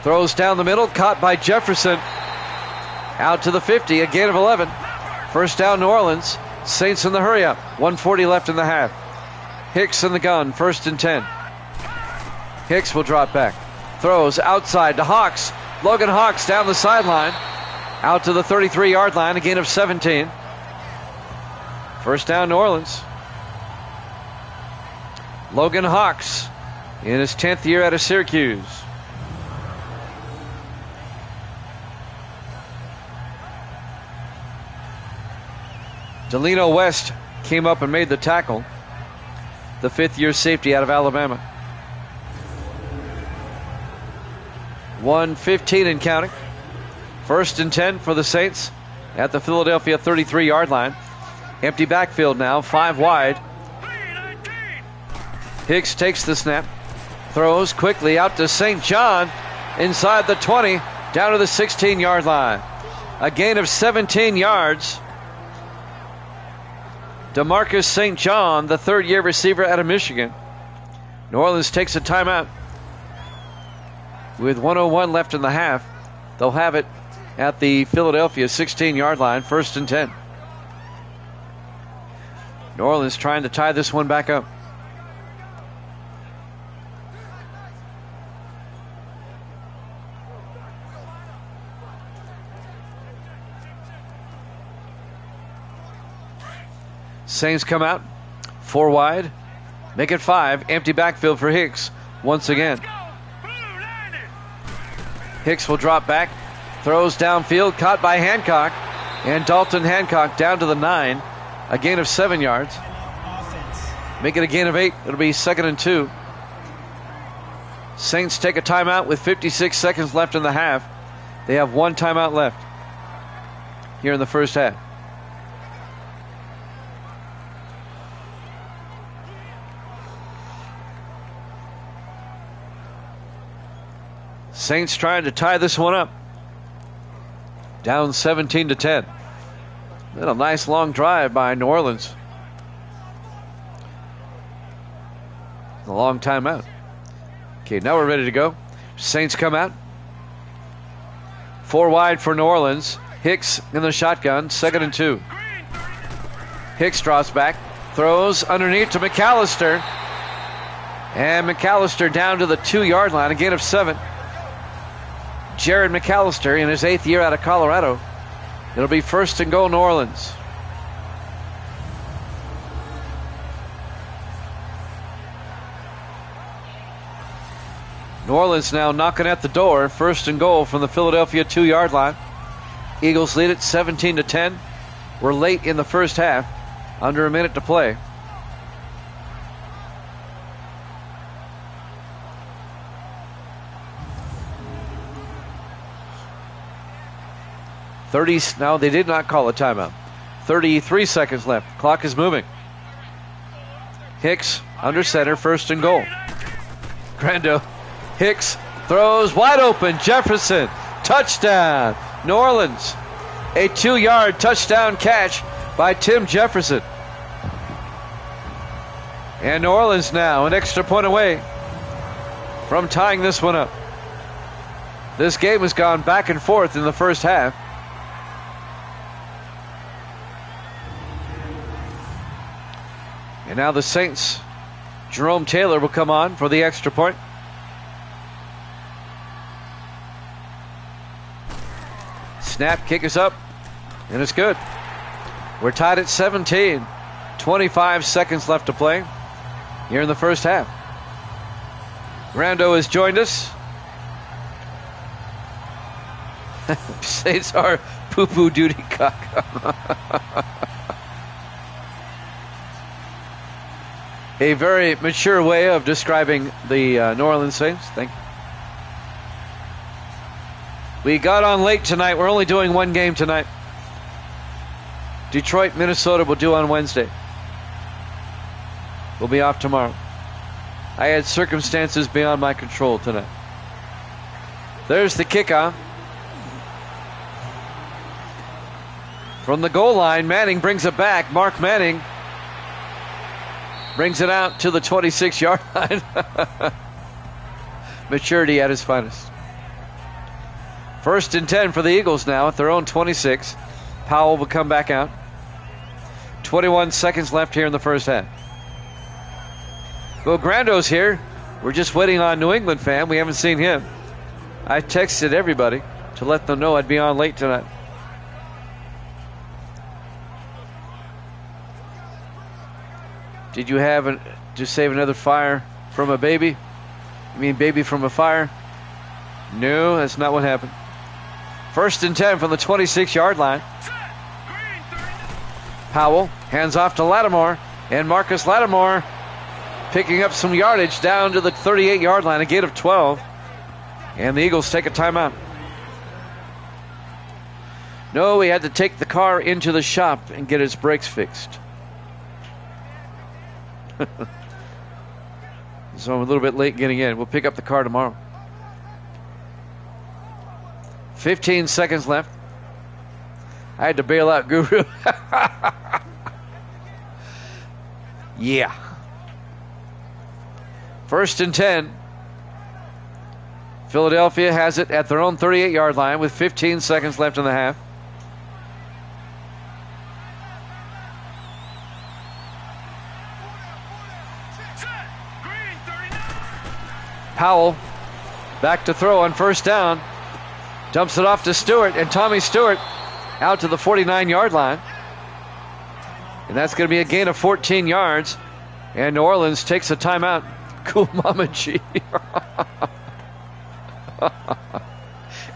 Throws down the middle. Caught by Jefferson. Out to the 50. A gain of 11. First down, New Orleans. Saints in the hurry-up. 1:40 left in the half. Hicks in the gun. 1st and 10. Hicks will drop back. Throws outside to Hawks. Logan Hawks down the sideline. Out to the 33-yard line. A gain of 17. First down, New Orleans. Logan Hawks in his 10th year out of Syracuse. Delino West came up and made the tackle. The 5th-year safety out of Alabama. 1:15 and counting. 1st and 10 for the Saints at the Philadelphia 33-yard line. Empty backfield now, 5 wide. Hicks takes the snap. Throws quickly out to St. John. Inside the 20, down to the 16-yard line. A gain of 17 yards. DeMarcus St. John, the 3rd-year receiver out of Michigan. New Orleans takes a timeout. With 1:01 left in the half, they'll have it at the Philadelphia 16-yard line, 1st and 10. New Orleans trying to tie this one back up. Saints come out. 4 wide. Make it 5. Empty backfield for Hicks once again. Hicks will drop back. Throws downfield. Caught by Hancock. And Dalton Hancock down to the 9. A gain of 7 yards. Make it a gain of 8. It'll be 2nd and 2. Saints take a timeout with 56 seconds left in the half. They have 1 timeout left here in the first half. Saints trying to tie this one up. Down 17-10. Then a nice long drive by New Orleans. A long timeout. Okay, now we're ready to go. Saints come out. 4 wide for New Orleans. Hicks in the shotgun. 2nd and 2. Hicks drops back. Throws underneath to McAllister. And McAllister down to the 2-yard line. A gain of 7. Jared McAllister in his 8th year out of Colorado. It'll be 1st and goal, New Orleans. New Orleans now knocking at the door. 1st and goal from the Philadelphia 2-yard line. Eagles lead it 17-10. We're late in the first half. Under a minute to play. Now they did not call a timeout. 33 seconds left. Clock is moving. Hicks under center, 1st and goal. Grando. Hicks throws wide open. Jefferson. Touchdown. New Orleans. A 2-yard touchdown catch by Tim Jefferson. And New Orleans now an extra point away from tying this one up. This game has gone back and forth in the first half. now the Saints, Jerome Taylor will come on for the extra point. Snap, kick is up, and it's good. We're tied at 17. 25 seconds left to play here in the first half. Rando has joined us. Saints are poo-poo duty cock. A very mature way of describing the New Orleans Saints. Thank you. We got on late tonight. We're only doing one game tonight. Detroit, Minnesota will do on Wednesday. We'll be off tomorrow. I had circumstances beyond my control tonight. There's the kickoff. From the goal line, Manning brings it back. Mark Manning brings it out to the 26-yard line. Maturity at its finest. 1st and 10 for the Eagles now at their own 26. Powell will come back out. 21 seconds left here in the first half. Well, Grando's here. We're just waiting on New England fan. We haven't seen him. I texted everybody to let them know I'd be on late tonight. Did you have to save another fire from a baby? You mean baby from a fire? No, that's not what happened. 1st and 10 from the 26-yard line. Powell hands off to Lattimore, and Marcus Lattimore picking up some yardage down to the 38-yard line, a gain of 12. And the Eagles take a timeout. No, he had to take the car into the shop and get his brakes fixed. So I'm a little bit late getting in. We'll pick up the car tomorrow. 15 seconds left. I had to bail out Guru. Yeah. 1st and 10. Philadelphia has it at their own 38-yard line with 15 seconds left in the half. Powell back to throw on 1st down. Dumps it off to Stewart, and Tommy Stewart out to the 49-yard line. And that's going to be a gain of 14 yards. And New Orleans takes a timeout. Cool Mama G.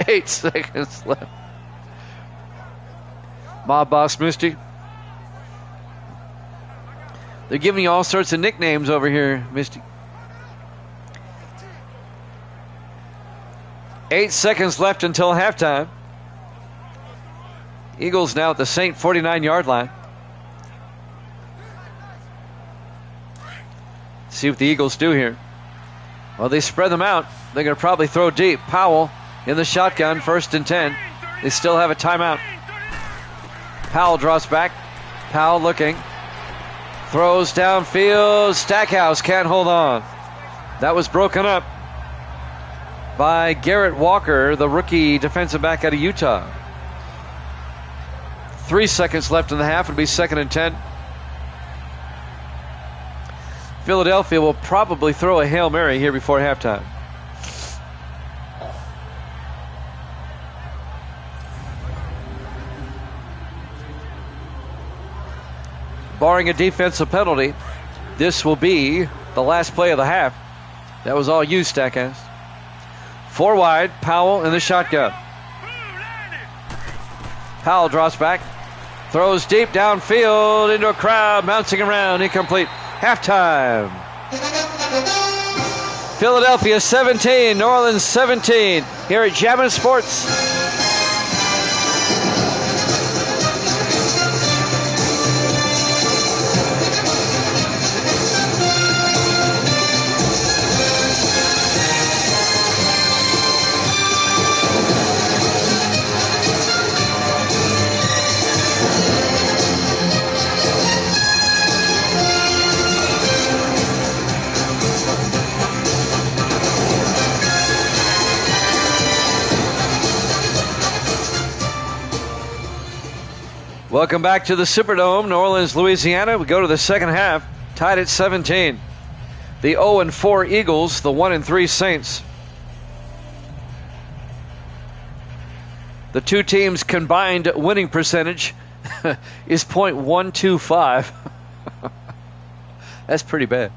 8 seconds left. Mob Boss Misty. They're giving you all sorts of nicknames over here, Misty. 8 seconds left until halftime. Eagles now at the Saint 49-yard line. See what the Eagles do here. Well, they spread them out. They're going to probably throw deep. Powell in the shotgun, 1st and 10. They still have a timeout. Powell draws back. Powell looking. Throws downfield. Stackhouse can't hold on. That was broken up by Garrett Walker, the rookie defensive back out of Utah. 3 seconds left in the half. It'll be 2nd and 10. Philadelphia will probably throw a Hail Mary here before halftime. Barring a defensive penalty, this will be the last play of the half. That was all you, Stackhouse. 4 wide, Powell in the shotgun. Powell draws back, throws deep downfield into a crowd, bouncing around, incomplete. Halftime. Philadelphia 17, New Orleans 17, here at Jammin' Sports. Welcome back to the Superdome, New Orleans, Louisiana. We go to the second half. tied at 17. The 0-4 Eagles, the 1-3 Saints. The two teams' combined winning percentage is .125. That's pretty bad.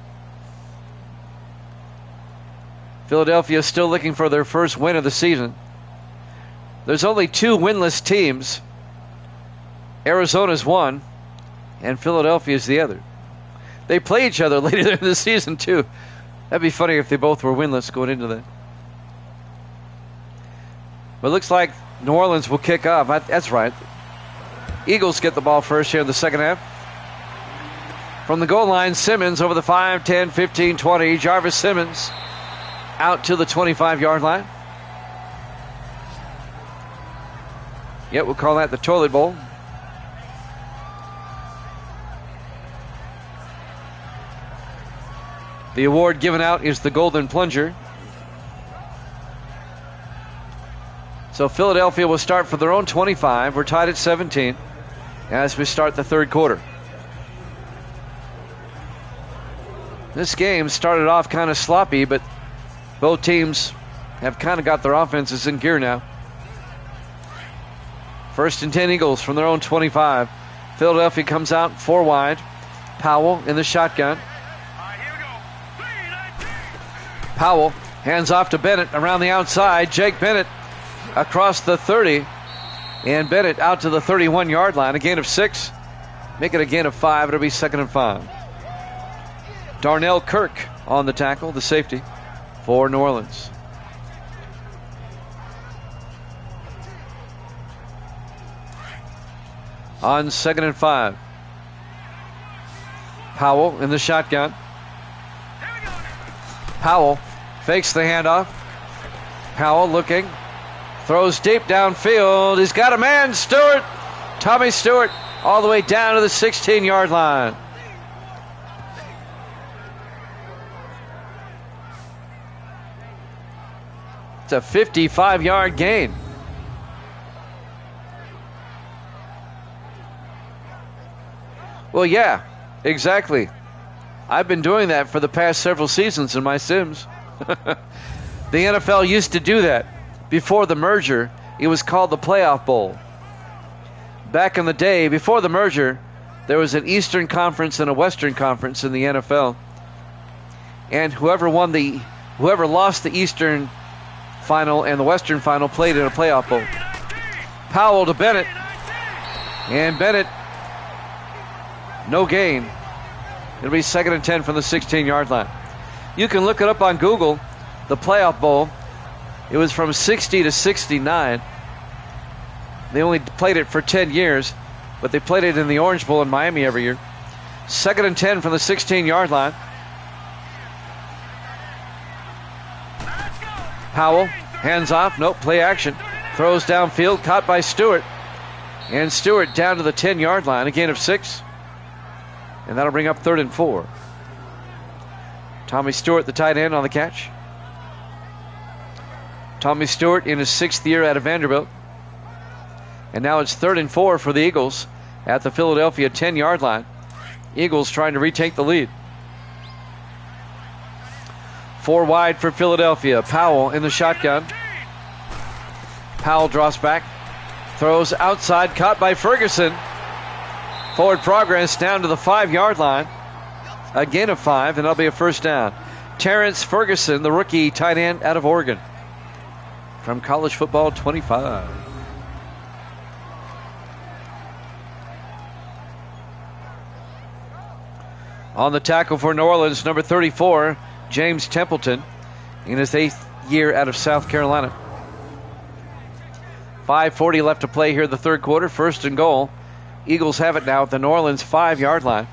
Philadelphia is still looking for their first win of the season. There's only two winless teams. Arizona's one, and Philadelphia's the other. They play each other later in the season, too. That'd be funny if they both were winless going into that. But it looks like New Orleans will kick off. That's right. Eagles get the ball first here in the second half. From the goal line, Simmons over the 5, 10, 15, 20. Jarvis Simmons out to the 25-yard line. Yep, we'll call that the toilet bowl. The award given out is the Golden Plunger. So Philadelphia will start for their own 25. We're tied at 17 as we start the third quarter. This game started off kind of sloppy, but both teams have kind of got their offenses in gear now. First and 10 Eagles from their own 25. Philadelphia comes out 4 wide. Powell in the shotgun. Powell hands off to Bennett around the outside. Jake Bennett across the 30. And Bennett out to the 31-yard line. A gain of 6. Make it a gain of 5. It'll be 2nd and 5. Darnell Kirk on the tackle, the safety for New Orleans. On 2nd and 5. Powell in the shotgun. Powell fakes the handoff. Powell looking. Throws deep downfield. He's got a man, Stewart. Tommy Stewart all the way down to the 16-yard line. It's a 55-yard gain. Well, yeah, exactly. I've been doing that for the past several seasons in my Sims. The NFL used to do that. Before the merger, it was called the Playoff Bowl. Back in the day, before the merger, there was an Eastern Conference and a Western Conference in the NFL. And whoever lost the Eastern Final and the Western Final played in a Playoff Bowl. Powell to Bennett. And Bennett, no gain. It'll be 2nd and 10 from the 16-yard line. You can look it up on Google, the Playoff Bowl. It was from 60 to 69. They only played it for 10 years, but they played it in the Orange Bowl in Miami every year. 2nd and 10 from the 16-yard line. Powell, hands off, nope, play action. Throws downfield, caught by Stewart. And Stewart down to the 10-yard line, a gain of 6. And that'll bring up 3rd and 4. Tommy Stewart, the tight end, on the catch. Tommy Stewart in his 6th year out of Vanderbilt. And now it's 3rd and 4 for the Eagles at the Philadelphia 10-yard line. Eagles trying to retake the lead. 4 wide for Philadelphia. Powell in the shotgun. Powell draws back. Throws outside, caught by Ferguson. Forward progress down to the 5-yard line. A gain of 5, and that'll be a first down. Terrence Ferguson, the rookie tight end out of Oregon. From college football 25. On the tackle for New Orleans, number 34, James Templeton, in his 8th year out of South Carolina. 5:40 left to play here in the third quarter. 1st and goal. Eagles have it now at the New Orleans 5-yard line.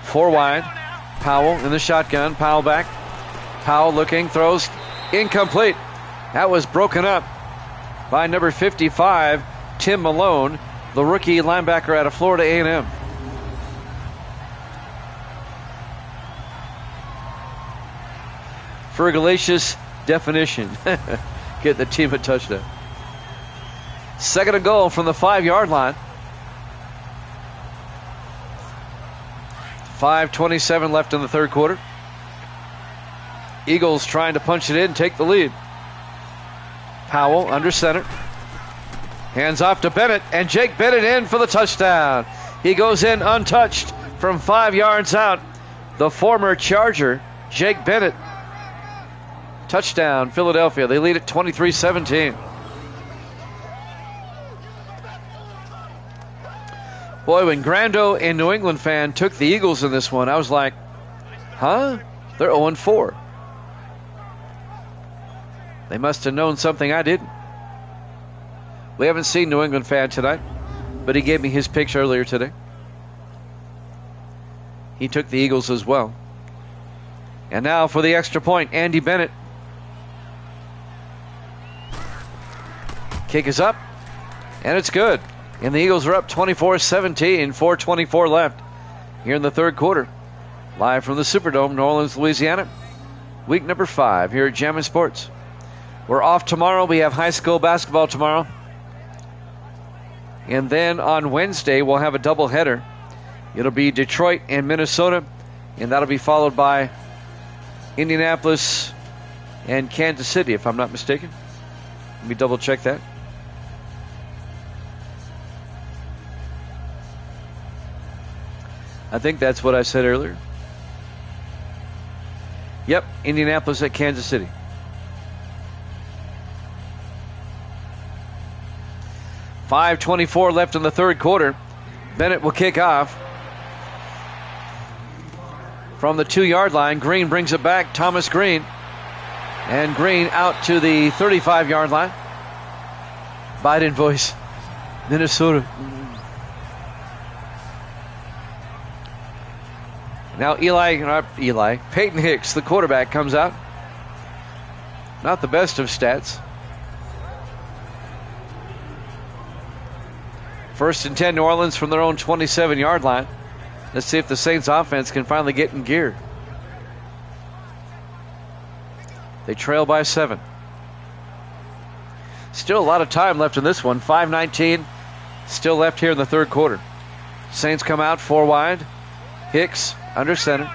4 wide. Powell in the shotgun. Powell back. Powell looking, throws incomplete. That was broken up by number 55, Tim Malone, the rookie linebacker out of Florida A&M. Fergalicious definition. Get the team a touchdown. 2nd and goal from the 5-yard line. 5:27 left in the third quarter. Eagles trying to punch it in, take the lead. Powell under center. Hands off to Bennett, and Jake Bennett in for the touchdown. He goes in untouched from 5 yards out. The former Charger, Jake Bennett. Touchdown, Philadelphia. They lead at 23-17. Boy, when Grando and New England fan took the Eagles in this one, I was like, huh? They're 0-4. They must have known something I didn't. We haven't seen New England fan tonight, but he gave me his picks earlier today. He took the Eagles as well. And now for the extra point, Andy Bennett. Kick is up, and it's good. And the Eagles are up 24-17, 4:24 left here in the third quarter. Live from the Superdome, New Orleans, Louisiana. Week number 5 here at Jammin' Sports. We're off tomorrow. We have high school basketball tomorrow. And then on Wednesday, we'll have a doubleheader. It'll be Detroit and Minnesota, and that'll be followed by Indianapolis and Kansas City, if I'm not mistaken. Let me double check that. I think that's what I said earlier. Yep, Indianapolis at Kansas City. .5:24 left in the third quarter. Bennett will kick off from the 2-yard line. Green brings it back. Thomas Green. And Green out to the 35-yard line. Biden voice. Minnesota. Now Peyton Hicks, the quarterback, comes out. Not the best of stats. 1st and 10 New Orleans from their own 27-yard line. Let's see if the Saints offense can finally get in gear. They trail by 7. Still a lot of time left in this one. 5:19 still left here in the third quarter. Saints come out 4 wide. Hicks under center.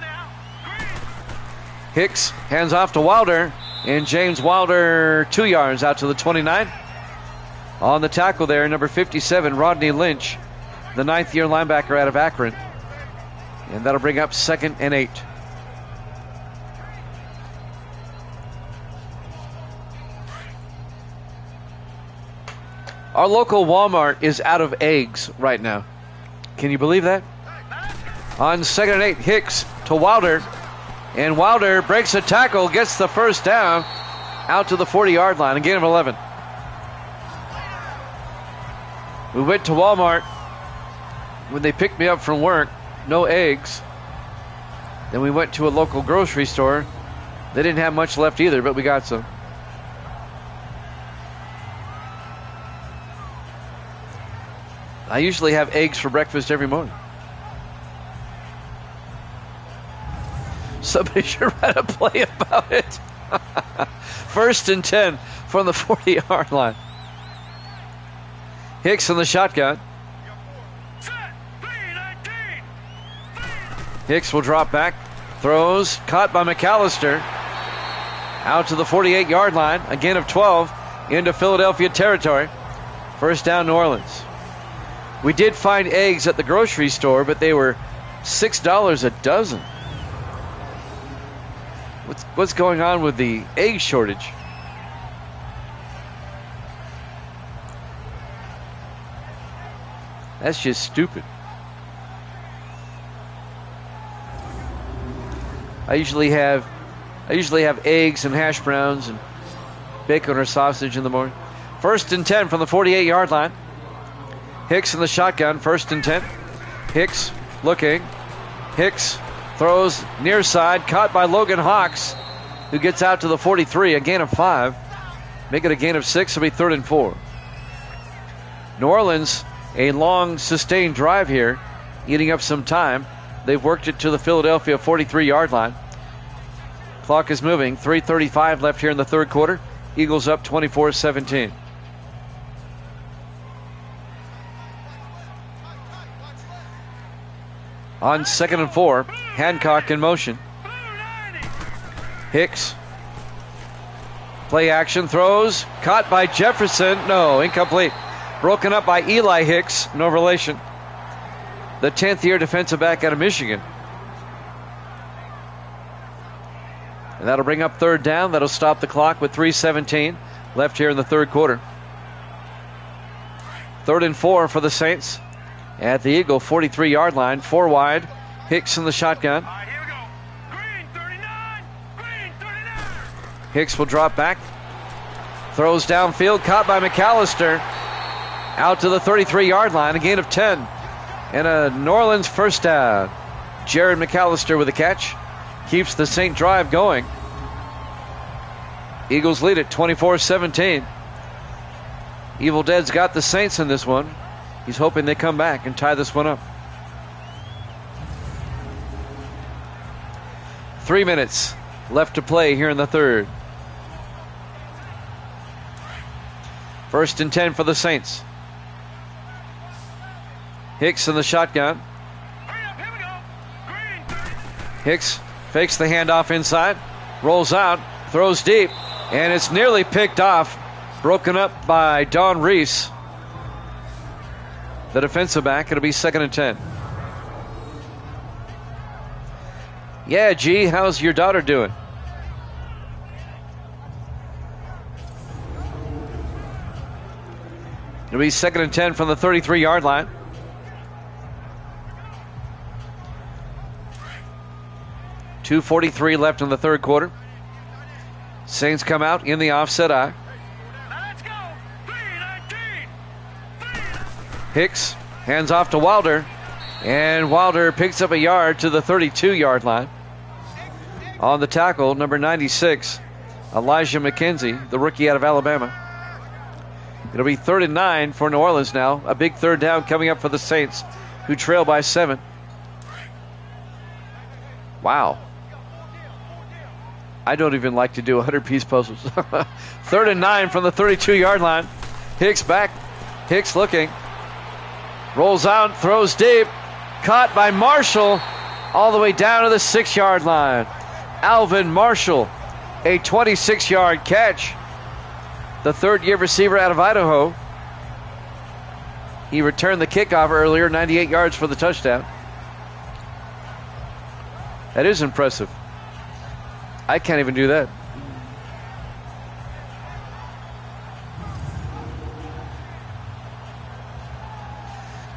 Hicks hands off to Wilder, and James Wilder 2 yards out to the 29. On the tackle there, number 57, Rodney Lynch, the 9th-year linebacker out of Akron. And that'll bring up 2nd and 8. Our local Walmart is out of eggs right now. Can you believe that? On 2nd and 8, Hicks to Wilder. And Wilder breaks a tackle, gets the first down, out to the 40-yard line, a gain of 11. We went to Walmart when they picked me up from work, no eggs. Then we went to a local grocery store. They didn't have much left either, but we got some. I usually have eggs for breakfast every morning. Somebody should write a play about it. 1st and 10 from the 40-yard line. Hicks in the shotgun. Hicks will drop back. Throws. Caught by McAllister. Out to the 48-yard line. A gain of 12 into Philadelphia territory. First down, New Orleans. We did find eggs at the grocery store, but they were $6 a dozen. What's going on with the egg shortage? That's just stupid. I usually have eggs and hash browns and bacon or sausage in the morning. 1st and 10 from the 48-yard line. Hicks in the shotgun, 1st and 10. Hicks looking. Hicks throws near side, caught by Logan Hawks, who gets out to the 43, a gain of 5. Make it a gain of 6, it'll be 3rd and 4. New Orleans, a long sustained drive here, eating up some time. They've worked it to the Philadelphia 43-yard line. Clock is moving, 3:35 left here in the third quarter. Eagles up 24-17. On 2nd and 4, Hancock in motion. Hicks. Play action, throws, caught by Jefferson. No, incomplete. Broken up by Eli Hicks, no relation. The 10th year defensive back out of Michigan. And that'll bring up 3rd down. That'll stop the clock with 3:17 left here in the 3rd quarter. 3rd and 4 for the Saints at the Eagle 43-yard line. 4 wide. Hicks in the shotgun. All right, here we go. Green 39. Green 39. Hicks will drop back. Throws downfield, caught by McAllister. Out to the 33-yard line, a gain of 10. And a New Orleans first down. Jared McAllister with a catch. Keeps the Saint drive going. Eagles lead it 24-17. Evil Dead's got the Saints in this one. He's hoping they come back and tie this one up. 3 minutes left to play here in the 3rd. 1st and 10 for the Saints. Hicks in the shotgun. Hurry up, here we go. Green 30. Hicks fakes the handoff inside, rolls out, throws deep, and it's nearly picked off. Broken up by Don Reese, the defensive back. It'll be 2nd and 10. Yeah, G, how's your daughter doing? It'll be 2nd and 10 from the 33-yard line. .243 left in the 3rd quarter. Saints come out in the offset eye. Now let's go. 3:19. Hicks hands off to Wilder, and Wilder picks up a yard to the 32-yard line. On the tackle, number 96, Elijah McKenzie, the rookie out of Alabama. It'll be 3rd and 9 for New Orleans now. A big 3rd down coming up for the Saints, who trail by 7. Wow. I don't even like to do 100-piece puzzles. 3rd and 9 from the 32-yard line. Hicks back. Hicks looking. Rolls out, throws deep. Caught by Marshall all the way down to the 6-yard line. Alvin Marshall, a 26-yard catch. The 3rd-year receiver out of Idaho. He returned the kickoff earlier, 98 yards for the touchdown. That is impressive. I can't even do that.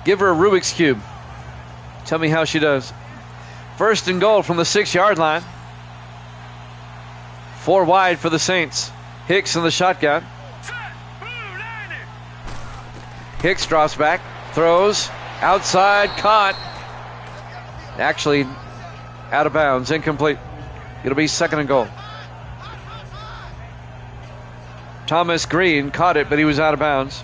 Give her a Rubik's Cube. Tell me how she does. 1st and goal from the 6-yard line. 4 wide for the Saints. Hicks in the shotgun. Hicks drops back, throws, outside, caught. Actually, out of bounds, incomplete. It'll be 2nd and goal. Thomas Green caught it, but he was out of bounds.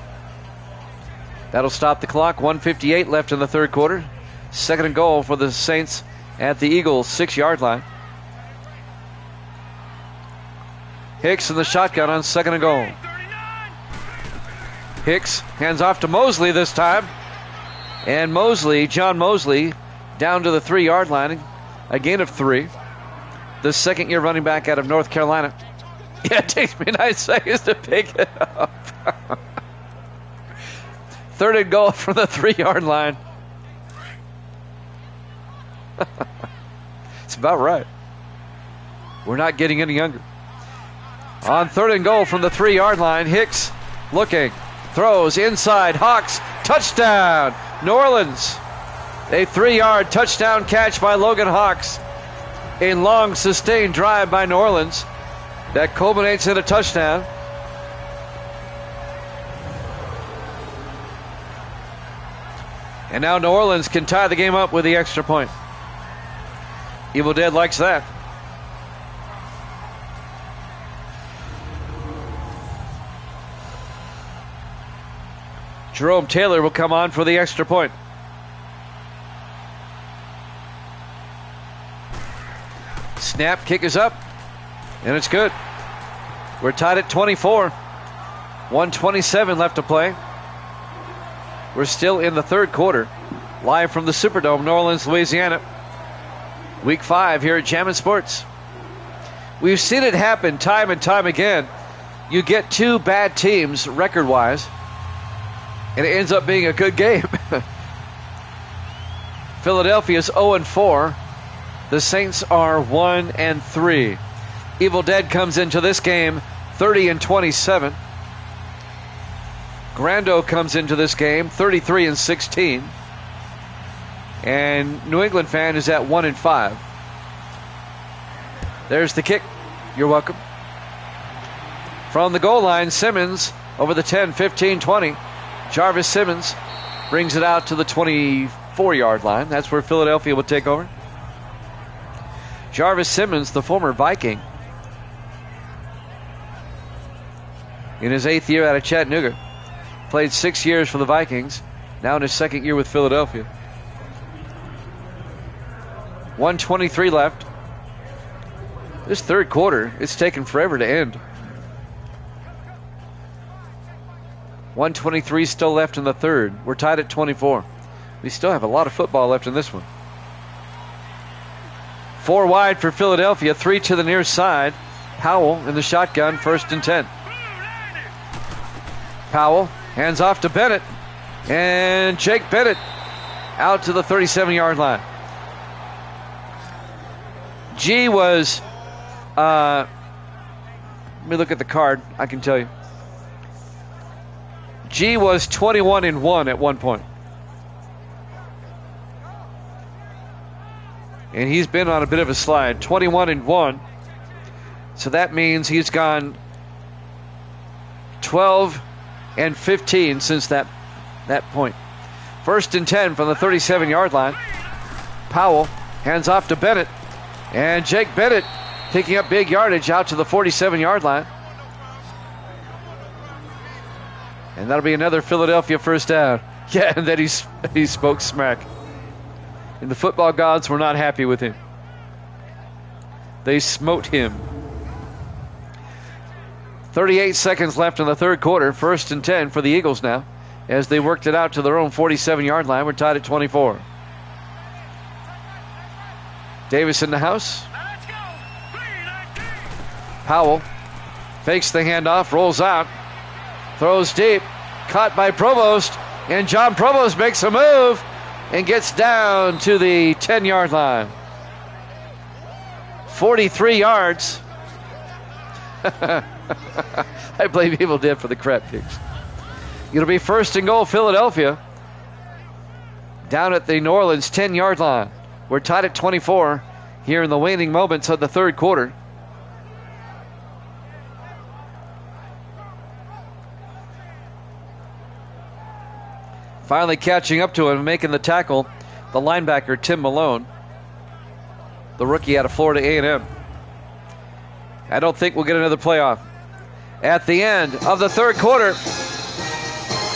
That'll stop the clock. 1:58 left in the 3rd quarter. 2nd and goal for the Saints at the Eagles' 6-yard line. Hicks in the shotgun on 2nd and goal. Hicks hands off to Mosley this time. And Mosley, John Mosley, down to the 3-yard line. A gain of 3. The 2nd-year running back out of North Carolina. Yeah, it takes me 9 seconds to pick it up. 3rd and goal from the 3-yard line. It's about right. We're not getting any younger. On 3rd and goal from the 3-yard line, Hicks looking, throws inside, Hawks, touchdown, New Orleans. A 3-yard touchdown catch by Logan Hawks. A long sustained drive by New Orleans that culminates in a touchdown. And now New Orleans can tie the game up with the extra point. Evil Dead likes that. Jerome Taylor will come on for the extra point. Snap, kick is up, and it's good. We're tied at 24. 1:27 left to play. We're still in the 3rd quarter. Live from the Superdome, New Orleans, Louisiana. Week 5 here at Jammin' Sports. We've seen it happen time and time again. You get two bad teams record-wise, and it ends up being a good game. Philadelphia's 0-4. The Saints are 1-3. Evil Dead comes into this game 30-27. Grando comes into this game 33-16. And New England fan is at 1-5. There's the kick. You're welcome. From the goal line, Simmons over the 10, 15, 20. Jarvis Simmons brings it out to the 24-yard line. That's where Philadelphia will take over. Jarvis Simmons, the former Viking, in his 8th year out of Chattanooga. Played 6 years for the Vikings. Now in his 2nd year with Philadelphia. 1:23 left. This third quarter, it's taken forever to end. 1:23 still left in the third. We're tied at 24. We still have a lot of football left in this one. 4 wide for Philadelphia, 3 to the near side. Powell in the shotgun, 1st and 10. Powell hands off to Bennett. And Jake Bennett out to the 37-yard line. G was, let me look at the card, I can tell you. G was 21-1 at one point. And he's been on a bit of a slide, 21-1. So that means he's gone 12-15 since that point. 1st and 10 from the 37-yard line. Powell hands off to Bennett. And Jake Bennett picking up big yardage out to the 47-yard line. And that'll be another Philadelphia first down. Yeah, and then he spoke smack. And the football gods were not happy with him. They smote him. 38 seconds left in the third quarter. 1st and 10 for the Eagles now, as they worked it out to their own 47-yard line. We're tied at 24. Davis in the house. Powell fakes the handoff, rolls out, throws deep, caught by Provost, and John Provost makes a move and gets down to the 10-yard line. 43 yards. I blame Evil Dead for the crap kicks. It'll be 1st and goal, Philadelphia, down at the New Orleans 10-yard line. We're tied at 24 here in the waning moments of the third quarter. Finally catching up to him and making the tackle, the linebacker Tim Malone, the rookie out of Florida A&M. I don't think we'll get another playoff. At the end of the third quarter,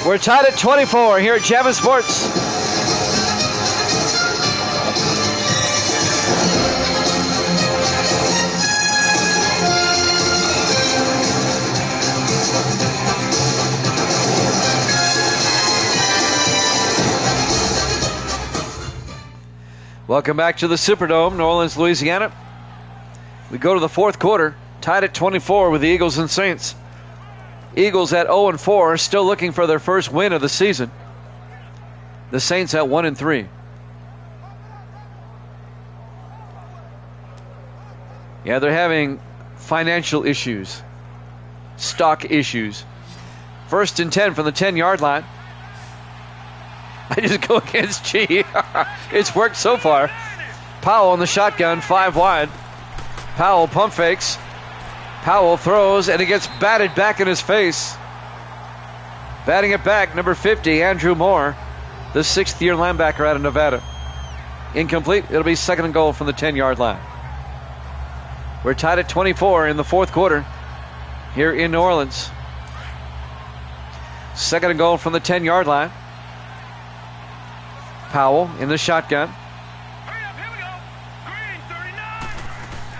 we're tied at 24 here at Jammin' Sports. Welcome back to the Superdome, New Orleans, Louisiana. We go to the fourth quarter, tied at 24 with the Eagles and Saints. Eagles at 0-4, still looking for their first win of the season. The Saints at 1-3. Yeah, they're having financial issues, stock issues. 1st and 10 from the 10-yard line. I just go against G. It's worked so far. Powell in the shotgun, 5 wide. Powell pump fakes. Powell throws, and it gets batted back in his face. Batting it back, number 50, Andrew Moore, the 6th-year linebacker out of Nevada. Incomplete. It'll be 2nd and goal from the 10-yard line. We're tied at 24 in the fourth quarter here in New Orleans. 2nd and goal from the 10-yard line. Powell in the shotgun.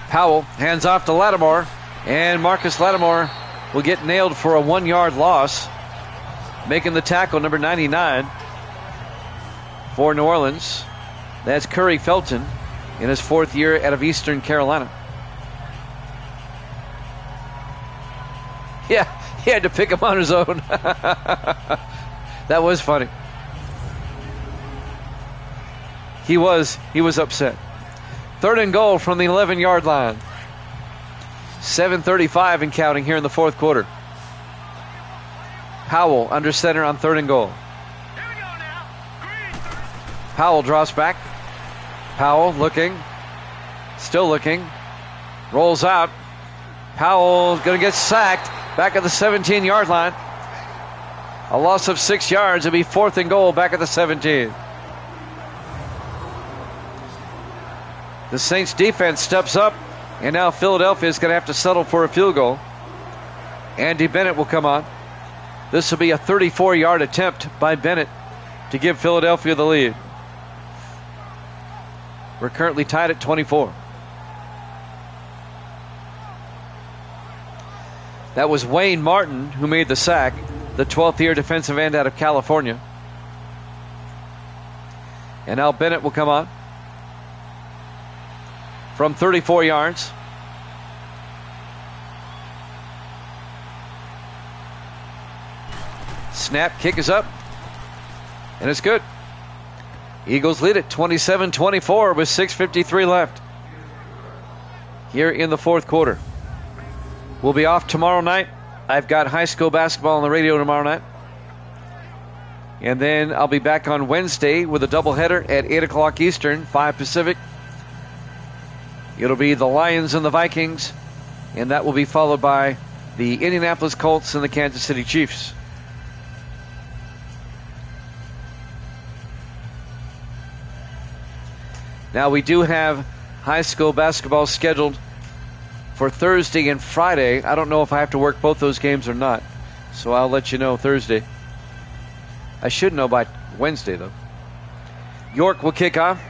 Powell hands off to Lattimore, and Marcus Lattimore will get nailed for a 1-yard loss. Making the tackle, number 99, for New Orleans. That's Curry Felton in his 4th year out of Eastern Carolina. Yeah, he had to pick him on his own. That was funny. He was upset. 3rd and goal from the 11-yard line. 7:35 and counting here in the 4th quarter. Powell under center on 3rd and goal. Powell drops back. Powell looking. Still looking. Rolls out. Powell's going to get sacked back at the 17-yard line. A loss of 6 yards. It'll be 4th and goal back at the 17. The Saints defense steps up, and now Philadelphia is going to have to settle for a field goal. Andy Bennett will come on. This will be a 34-yard attempt by Bennett to give Philadelphia the lead. We're currently tied at 24. That was Wayne Martin who made the sack, the 12th-year defensive end out of California. And now Bennett will come on from 34 yards. Snap, kick is up, and it's good. Eagles lead it 27-24 with 6:53 left here in the 4th quarter. We'll be off tomorrow night. I've got high school basketball on the radio tomorrow night. And then I'll be back on Wednesday with a doubleheader at 8 o'clock Eastern, 5 Pacific. It'll be the Lions and the Vikings, and that will be followed by the Indianapolis Colts and the Kansas City Chiefs. Now, we do have high school basketball scheduled for Thursday and Friday. I don't know if I have to work both those games or not, so I'll let you know Thursday. I should know by Wednesday, though. York will kick off.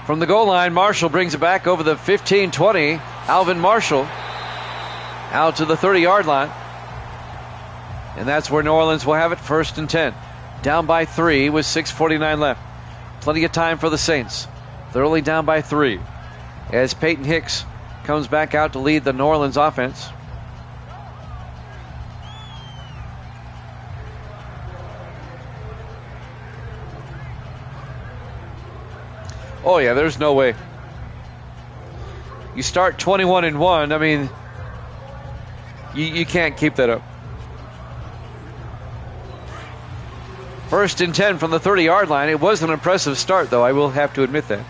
From the goal line, Marshall brings it back over the 15-20. Alvin Marshall out to the 30-yard line. And that's where New Orleans will have it, 1st and 10. Down by 3 with 6:49 left. Plenty of time for the Saints. They're only down by 3 as Peyton Hicks comes back out to lead the New Orleans offense. Oh, yeah, there's no way. You start 21-1. I mean, you can't keep that up. 1st and 10 from the 30-yard line. It was an impressive start, though. I will have to admit that.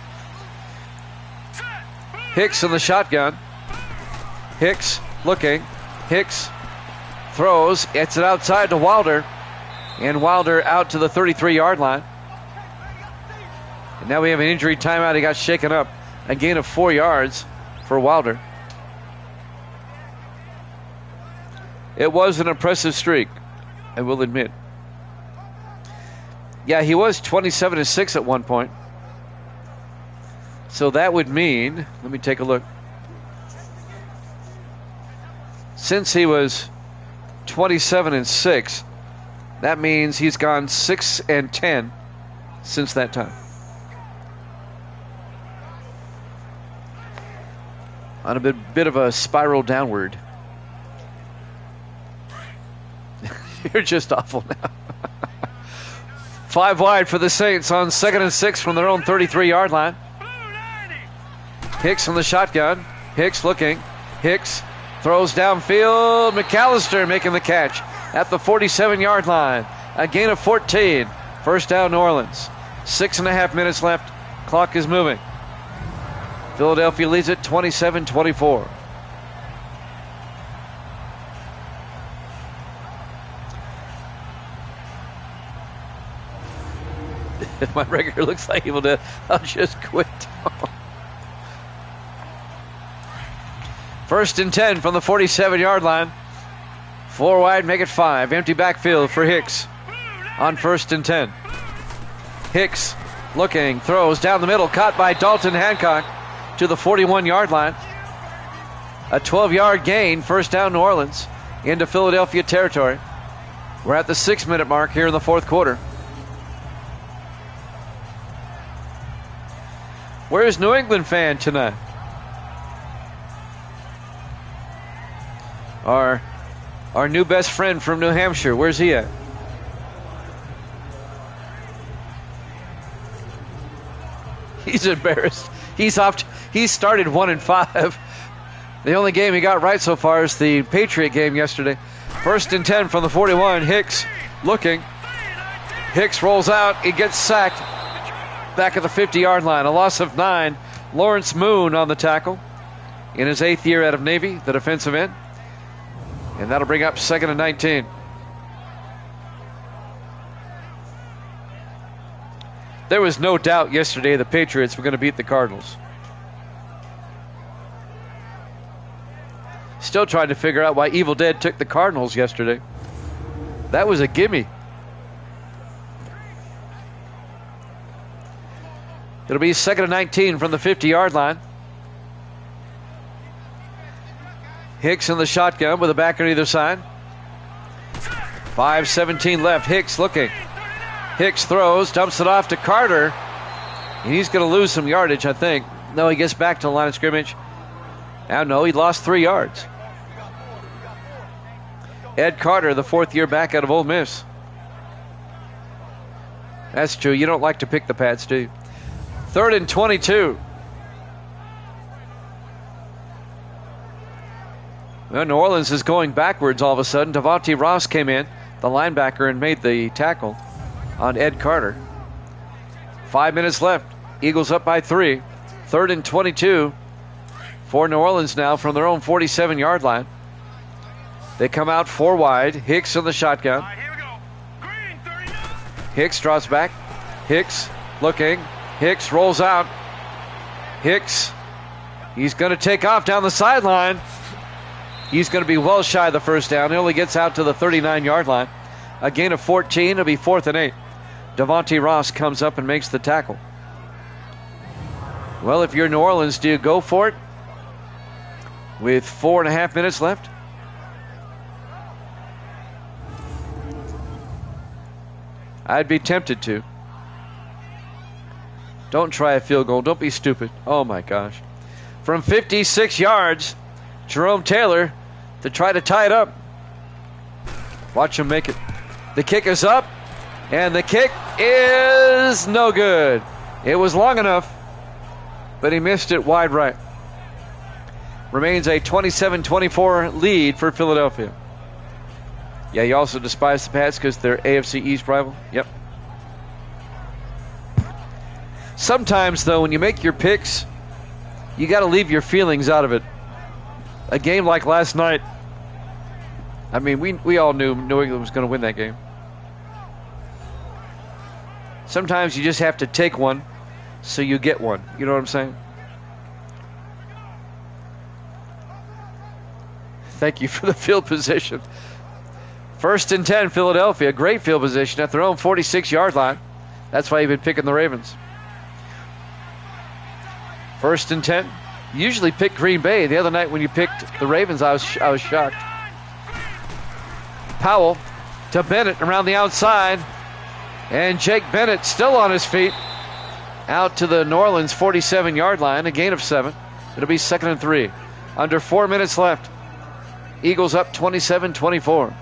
Hicks in the shotgun. Hicks looking. Hicks throws. It's it outside to Wilder. And Wilder out to the 33-yard line. And now we have an injury timeout. He got shaken up. A gain of 4 yards for Wilder. It was an impressive streak, I will admit. Yeah, he was 27-6 at one point. So that would mean, let me take a look. Since he was 27-6, that means he's gone 6-10 since that time. On a bit of a spiral downward. You're just awful now. 5 wide for the Saints on 2nd and 6 from their own 33-yard line. Hicks on the shotgun. Hicks looking. Hicks throws downfield. McAllister making the catch at the 47-yard line. A gain of 14. 1st down, New Orleans. 6.5 minutes left. Clock is moving. Philadelphia leads it 27-24. If my record looks like evil death, I'll just quit. 1st and 10 from the 47-yard line. 4 wide, make it 5. Empty backfield for Hicks on 1st and 10. Hicks looking, throws down the middle, caught by Dalton Hancock to the 41-yard line. A 12-yard gain, 1st down New Orleans into Philadelphia territory. We're at the 6-minute mark here in the fourth quarter. Where's New England fan tonight? Our new best friend from New Hampshire, where's he at? He's embarrassed. He's started 1-5. The only game he got right so far is the Patriot game yesterday. 1st and 10 from the 41. Hicks looking. Hicks rolls out. He gets sacked back at the 50-yard line. A loss of 9. Lawrence Moon on the tackle in his 8th year out of Navy, the defensive end. And that'll bring up 2nd and 19. There was no doubt yesterday the Patriots were going to beat the Cardinals. Still trying to figure out why Evil Dead took the Cardinals yesterday. That was a gimme. It'll be 2nd and 19 from the 50-yard line. Hicks in the shotgun with a back on either side. 5:17 left. Hicks looking. Hicks throws, dumps it off to Carter. And he's going to lose some yardage, I think. No, he gets back to the line of scrimmage. Now, no, he lost 3 yards. Ed Carter, the 4th-year back out of Ole Miss. That's true. You don't like to pick the Pats, do you? 3rd and 22. Well, New Orleans is going backwards all of a sudden. Devontae Ross came in, the linebacker, and made the tackle on Ed Carter. 5 minutes left. Eagles up by 3. 3rd and 22 for New Orleans now from their own 47-yard line. They come out 4 wide. Hicks in the shotgun. Here we go. Green 39. Hicks draws back. Hicks looking. Hicks rolls out. Hicks. He's going to take off down the sideline. He's going to be well shy of the first down. He only gets out to the 39-yard line. A gain of 14. It'll be 4th and 8. Devontae Ross comes up and makes the tackle. Well, if you're New Orleans, do you go for it with 4.5 minutes left? I'd be tempted to. Don't try a field goal. Don't be stupid. Oh, my gosh. From 56 yards, Jerome Taylor to try to tie it up. Watch him make it. The kick is up, and the kick is no good. It was long enough, but he missed it wide right. Remains a 27-24 lead for Philadelphia. Yeah, you also despise the Pats because they're AFC East rival? Yep. Sometimes, though, when you make your picks, you got to leave your feelings out of it. A game like last night, I mean, we all knew New England was going to win that game. Sometimes you just have to take one so you get one. You know what I'm saying? Thank you for the field position. 1st and 10, Philadelphia. Great field position at their own 46-yard line. That's why you've been picking the Ravens. 1st and 10. You usually pick Green Bay. The other night when you picked the Ravens, I was shocked. Powell to Bennett around the outside. And Jake Bennett still on his feet. Out to the New Orleans 47-yard line. A gain of 7. It'll be 2nd and 3. Under 4 minutes left. Eagles up 27-24.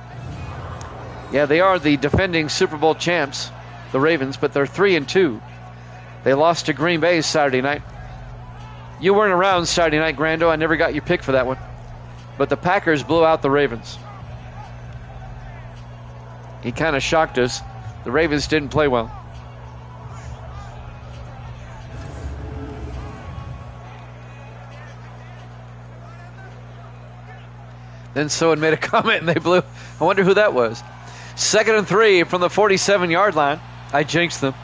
Yeah, they are the defending Super Bowl champs, the Ravens, but they're 3-2. They lost to Green Bay Saturday night. You weren't around Saturday night, Grando. I never got your pick for that one. But the Packers blew out the Ravens. He kind of shocked us. The Ravens didn't play well. Then Sohan made a comment and they blew. I wonder who that was. 2nd and 3 from the 47-yard line. I jinxed them.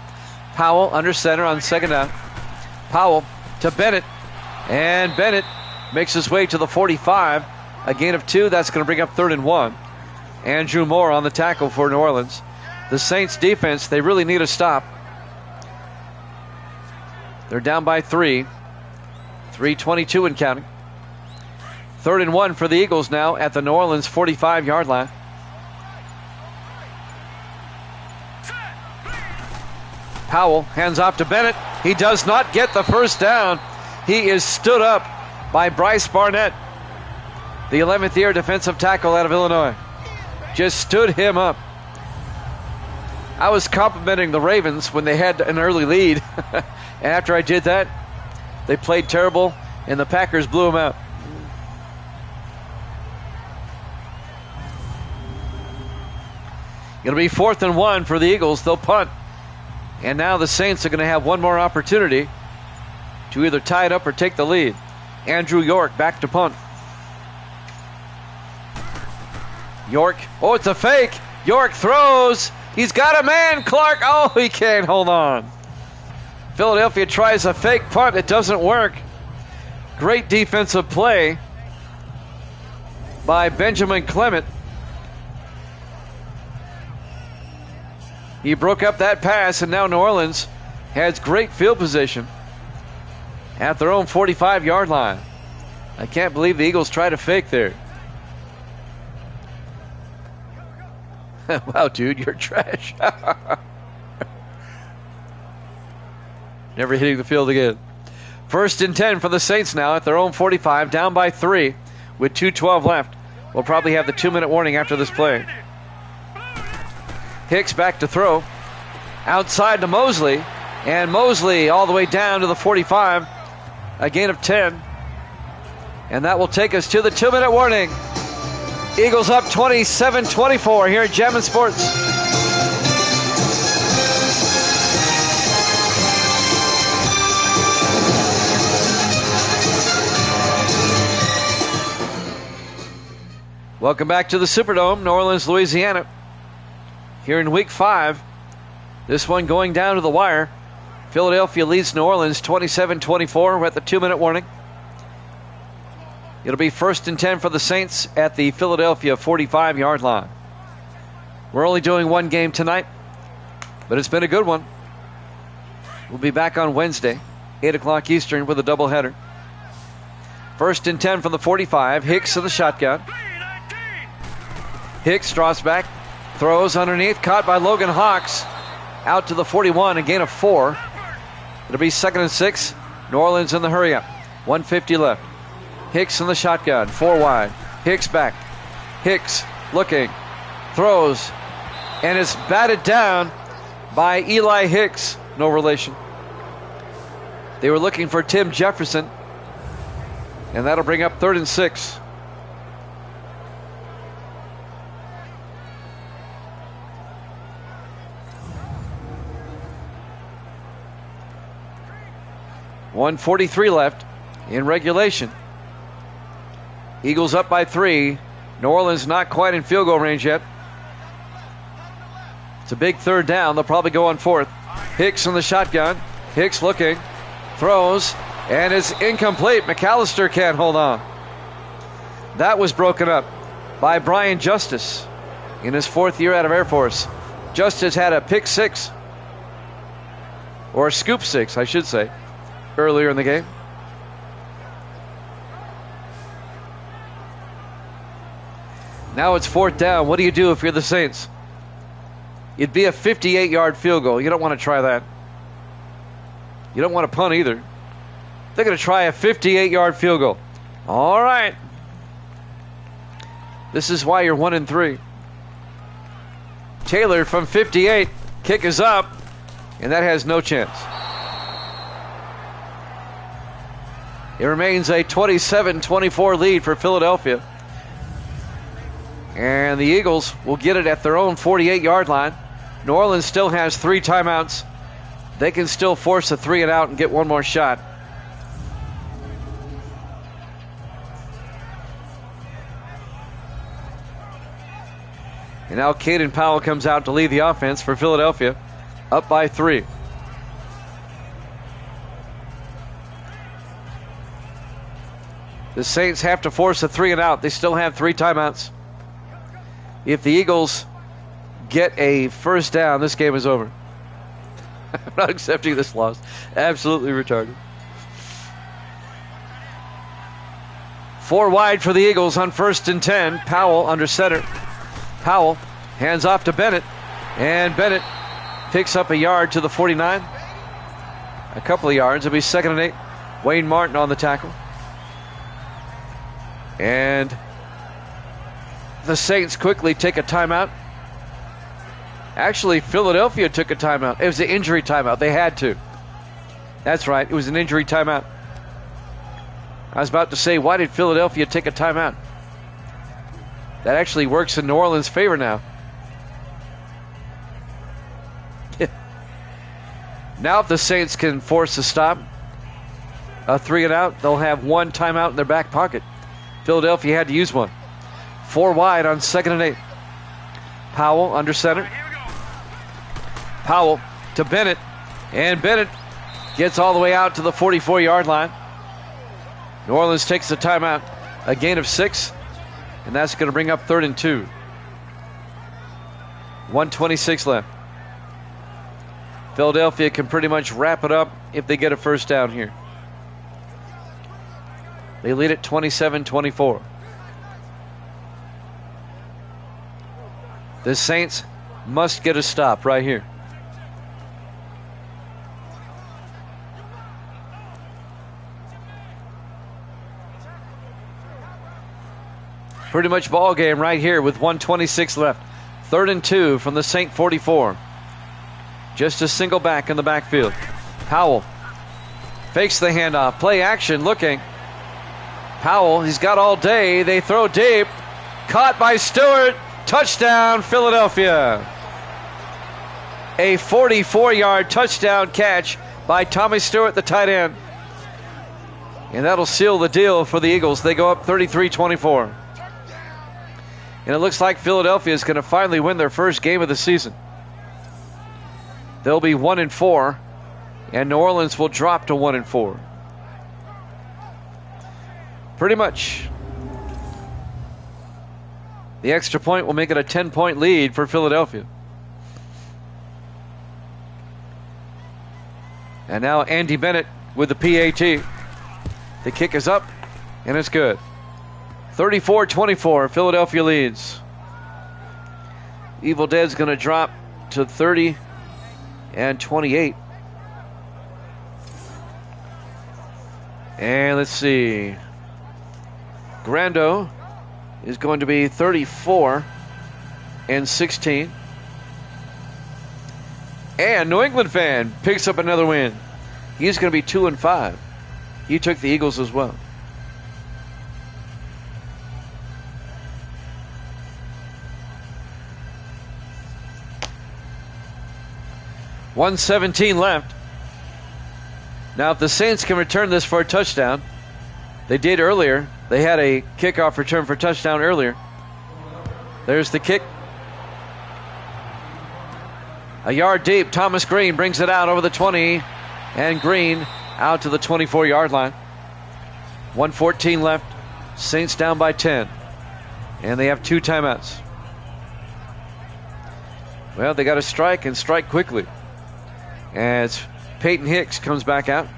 Powell under center on 2nd down. Powell to Bennett. And Bennett makes his way to the 45. A gain of 2. That's going to bring up 3rd and 1. Andrew Moore on the tackle for New Orleans. The Saints defense, they really need a stop. They're down by 3. 3:22 and counting. 3rd and 1 for the Eagles now at the New Orleans 45-yard line. Powell hands off to Bennett. He does not get the first down. He is stood up by Bryce Barnett, the 11th year defensive tackle out of Illinois. Just stood him up. I was complimenting the Ravens when they had an early lead. And after I did that, they played terrible, and the Packers blew them out. It'll be 4th and 1 for the Eagles. They'll punt. And now the Saints are going to have one more opportunity to either tie it up or take the lead. Andrew York back to punt. York. Oh, it's a fake. York throws. He's got a man, Clark. Oh, he can't hold on. Philadelphia tries a fake punt. It doesn't work. Great defensive play by Benjamin Clement. He broke up that pass, and now New Orleans has great field position at their own 45-yard line. I can't believe the Eagles tried a fake there. Wow, dude, you're trash. Never hitting the field again. 1st and 10 for the Saints now at their own 45, down by 3 with 2:12 left. We'll probably have the 2-minute warning after this play. Hicks back to throw. Outside to Mosley. And Mosley all the way down to the 45. A gain of 10. And that will take us to the 2-minute warning. Eagles up 27-24 here at Jammin' Sports. Welcome back to the Superdome, New Orleans, Louisiana. Here in week 5, this one going down to the wire. Philadelphia leads New Orleans 27-24. We're at the 2-minute warning. It'll be 1st and 10 for the Saints at the Philadelphia 45-yard line. We're only doing one game tonight, but it's been a good one. We'll be back on Wednesday, 8 o'clock Eastern, with a doubleheader. 1st and 10 from the 45. Hicks in the shotgun. Hicks draws back. Throws underneath, caught by Logan Hawks. Out to the 41, a gain of 4. It'll be 2nd and 6. New Orleans in the hurry up. 1:50 left. Hicks in the shotgun, 4 wide. Hicks back. Hicks looking. Throws. And it's batted down by Eli Hicks. No relation. They were looking for Tim Jefferson. And that'll bring up 3rd and 6. .143 left in regulation. Eagles up by 3. New Orleans not quite in field goal range yet. It's a big 3rd down. They'll probably go on 4th. Hicks in the shotgun. Hicks looking. Throws. And it's incomplete. McAllister can't hold on. That was broken up by Brian Justice in his 4th year out of Air Force. Justice had a pick 6. Or a scoop 6, I should say, earlier in the game. Now it's 4th down. What do you do if you're the Saints? It'd be a 58-yard field goal. You don't want to try that. You don't want to punt either. They're going to try a 58-yard field goal. All right. This is why you're 1 and 3. Taylor from 58. Kick is up, and that has no chance. It remains a 27-24 lead for Philadelphia. And the Eagles will get it at their own 48-yard line. New Orleans still has 3 timeouts. They can still force a 3 and out and get one more shot. And now Caden Powell comes out to lead the offense for Philadelphia, up by 3. The Saints have to force a 3 and out. They still have 3 timeouts. If the Eagles get a first down, this game is over. I'm not accepting this loss. Absolutely retarded. 4 wide for the Eagles on 1st and 10. Powell under center. Powell hands off to Bennett. And Bennett picks up a yard to the 49. A couple of yards. It'll be 2nd and 8. Wayne Martin on the tackle. And the Saints quickly take a timeout. Actually, Philadelphia took a timeout. It was an injury timeout. They had to. That's right. It was an injury timeout. I was about to say, why did Philadelphia take a timeout? That actually works in New Orleans' favor now. Now if the Saints can force a stop, a 3 and out, they'll have one timeout in their back pocket. Philadelphia had to use one. 4 wide on 2nd and 8. Powell under center. Powell to Bennett. And Bennett gets all the way out to the 44-yard line. New Orleans takes the timeout. A gain of 6. And that's going to bring up 3rd and 2. 1:26 left. Philadelphia can pretty much wrap it up if they get a first down here. They lead at 27-24. The Saints must get a stop right here. Pretty much ball game right here with 1:26 left. 3rd and 2 from the Saint 44. Just a single back in the backfield. Powell fakes the handoff. Play action looking. Powell, he's got all day. They throw deep. Caught by Stewart. Touchdown, Philadelphia. A 44-yard touchdown catch by Tommy Stewart, the tight end. And that'll seal the deal for the Eagles. They go up 33-24. And it looks like Philadelphia is going to finally win their first game of the season. They'll be 1-4, and New Orleans will drop to 1-4. Pretty much. The extra point will make it a 10-point lead for Philadelphia. And now Andy Bennett with the PAT. The kick is up, and it's good. 34-24, Philadelphia leads. Evil Dead's going to drop to 30 and 28. And let's see. Grando is going to be 34 and 16. And New England fan picks up another win. He's going to be 2 and 5. He took the Eagles as well. .117 left. Now, if the Saints can return this for a touchdown, they did earlier. They had a kickoff return for a touchdown earlier. There's the kick. A yard deep. Thomas Green brings it out over the 20. And Green out to the 24-yard line. 1:14 left. Saints down by 10. And they have 2 timeouts. Well, they got to strike and strike quickly. As Peyton Hicks comes back out.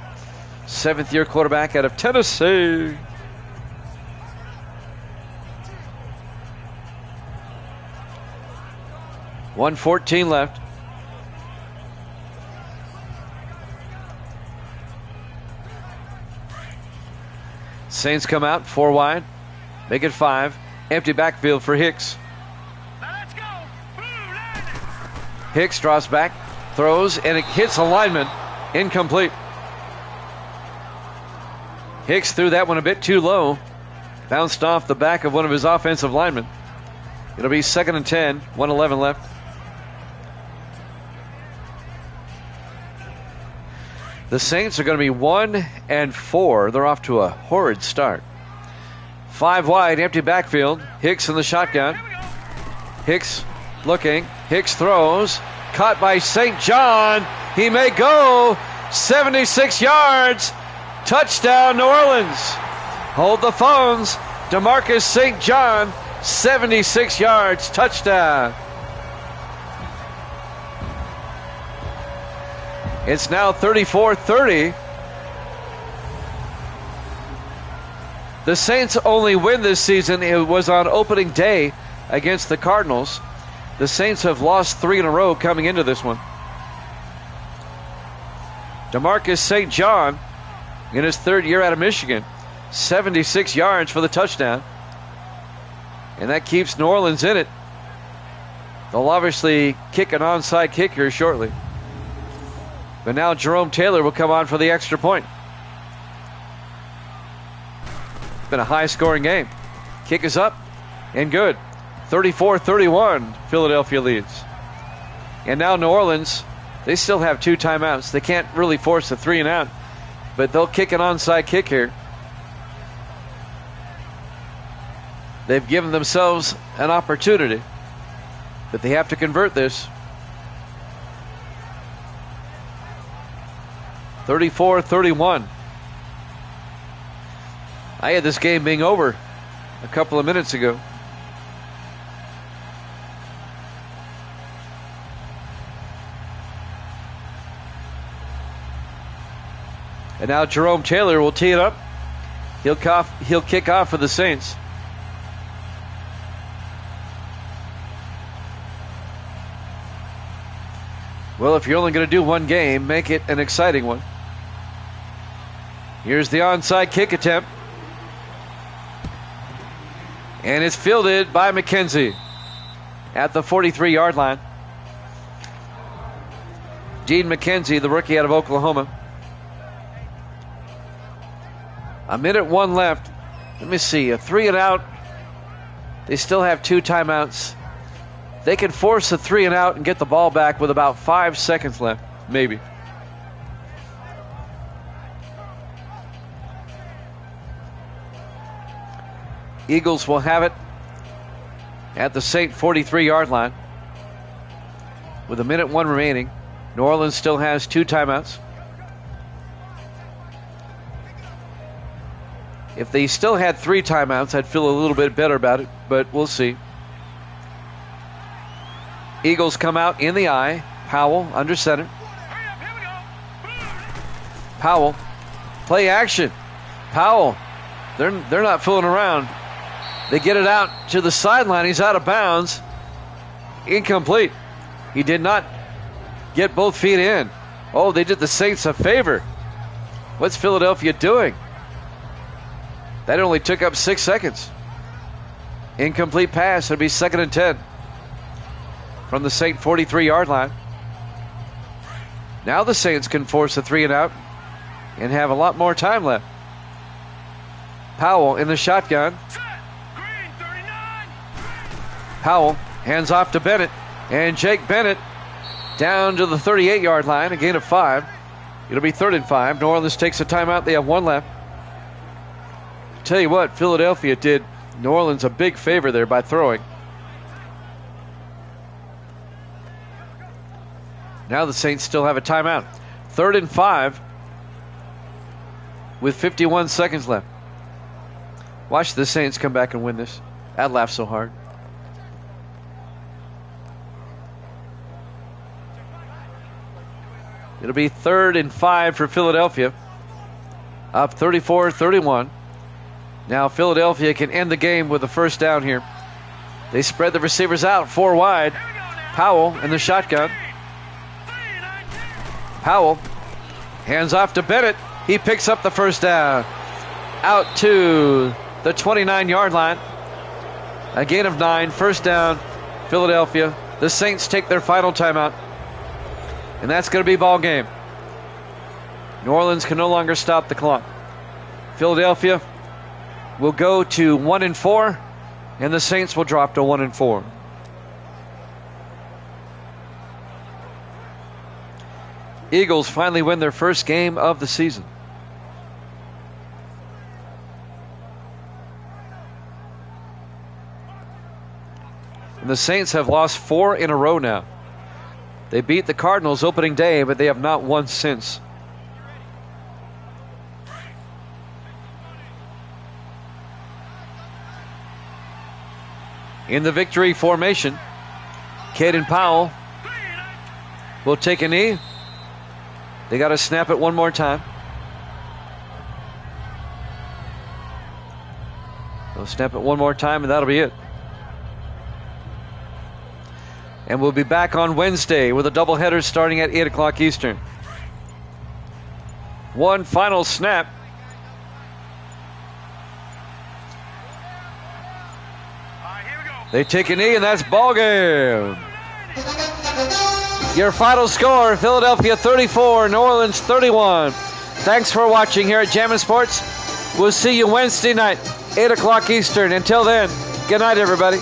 7th-year quarterback out of Tennessee. .114 left. Saints come out 4 wide. Make it 5. Empty backfield for Hicks. Let's go. Hicks draws back. Throws, and it hits a lineman. Incomplete. Hicks threw that one a bit too low. Bounced off the back of one of his offensive linemen. It'll be 2nd and 10. 1:11 left. The Saints are going to be 1 and 4. They're off to a horrid start. 5 wide, empty backfield. Hicks in the shotgun. Hicks looking. Hicks throws. Caught by St. John. He may go 76 yards. Touchdown, New Orleans. Hold the phones. DeMarcus St. John, 76 yards. Touchdown. It's now 34-30. The Saints' only win this season, it was on opening day against the Cardinals. The Saints have lost 3 in a row coming into this one. DeMarcus St. John, in his third year out of Michigan, 76 yards for the touchdown. And that keeps New Orleans in it. They'll obviously kick an onside kick here shortly. But now Jerome Taylor will come on for the extra point. It's been a high-scoring game. Kick is up and good. 34-31, Philadelphia leads. And now New Orleans, they still have 2 timeouts. They can't really force a 3 and out, but they'll kick an onside kick here. They've given themselves an opportunity, but they have to convert this. 34-31. I had this game being over a couple of minutes ago. And now Jerome Taylor will tee it up. He'll kick off for the Saints. Well, if you're only going to do one game, make it an exciting one. Here's the onside kick attempt. And it's fielded by McKenzie at the 43-yard line. Dean McKenzie, the rookie out of Oklahoma. 1:01 left. Let me see, a 3 and out. They still have 2 timeouts. They can force a 3 and out and get the ball back with about 5 seconds left, maybe. Eagles will have it at the Saint 43-yard line with 1:01 remaining. New Orleans still has 2 timeouts. If they still had 3 timeouts, I'd feel a little bit better about it, but we'll see. Eagles come out in the eye. Powell under center. Powell, play action. Powell, they're not fooling around. They get it out to the sideline. He's out of bounds. Incomplete. He did not get both feet in. Oh, they did the Saints a favor. What's Philadelphia doing? That only took up 6 seconds. Incomplete pass. It'll be 2nd and 10 from the Saint 43-yard line. Now the Saints can force a 3 and out and have a lot more time left. Powell in the shotgun. Powell hands off to Bennett, and Jake Bennett down to the 38-yard line, a gain of 5. It'll be 3rd and 5. New Orleans takes a timeout. They have 1 left. Tell you what, Philadelphia did New Orleans a big favor there by throwing. Now the Saints still have a timeout. 3rd and 5 with 51 seconds left. Watch the Saints come back and win this. I'd laugh so hard. It'll be 3rd and 5 for Philadelphia. Up 34-31. Now Philadelphia can end the game with a 1st down here. They spread the receivers out 4 wide. Powell in the shotgun. Powell hands off to Bennett. He picks up the 1st down. Out to the 29-yard line. A gain of 9. 1st down, Philadelphia. The Saints take their final timeout. And that's going to be ball game. New Orleans can no longer stop the clock. Philadelphia will go to 1-4, and the Saints will drop to 1-4. Eagles finally win their first game of the season. And the Saints have lost 4 in a row now. They beat the Cardinals opening day, but they have not won since. In the victory formation, Caden Powell will take a knee. They got to snap it one more time. They'll snap it one more time, and that'll be it. And we'll be back on Wednesday with a doubleheader starting at 8 o'clock Eastern. One final snap. All right, here we go. They take a knee, and that's ball game. Your final score, Philadelphia 34, New Orleans 31. Thanks for watching here at Jammin' Sports. We'll see you Wednesday night, 8 o'clock Eastern. Until then, good night, everybody.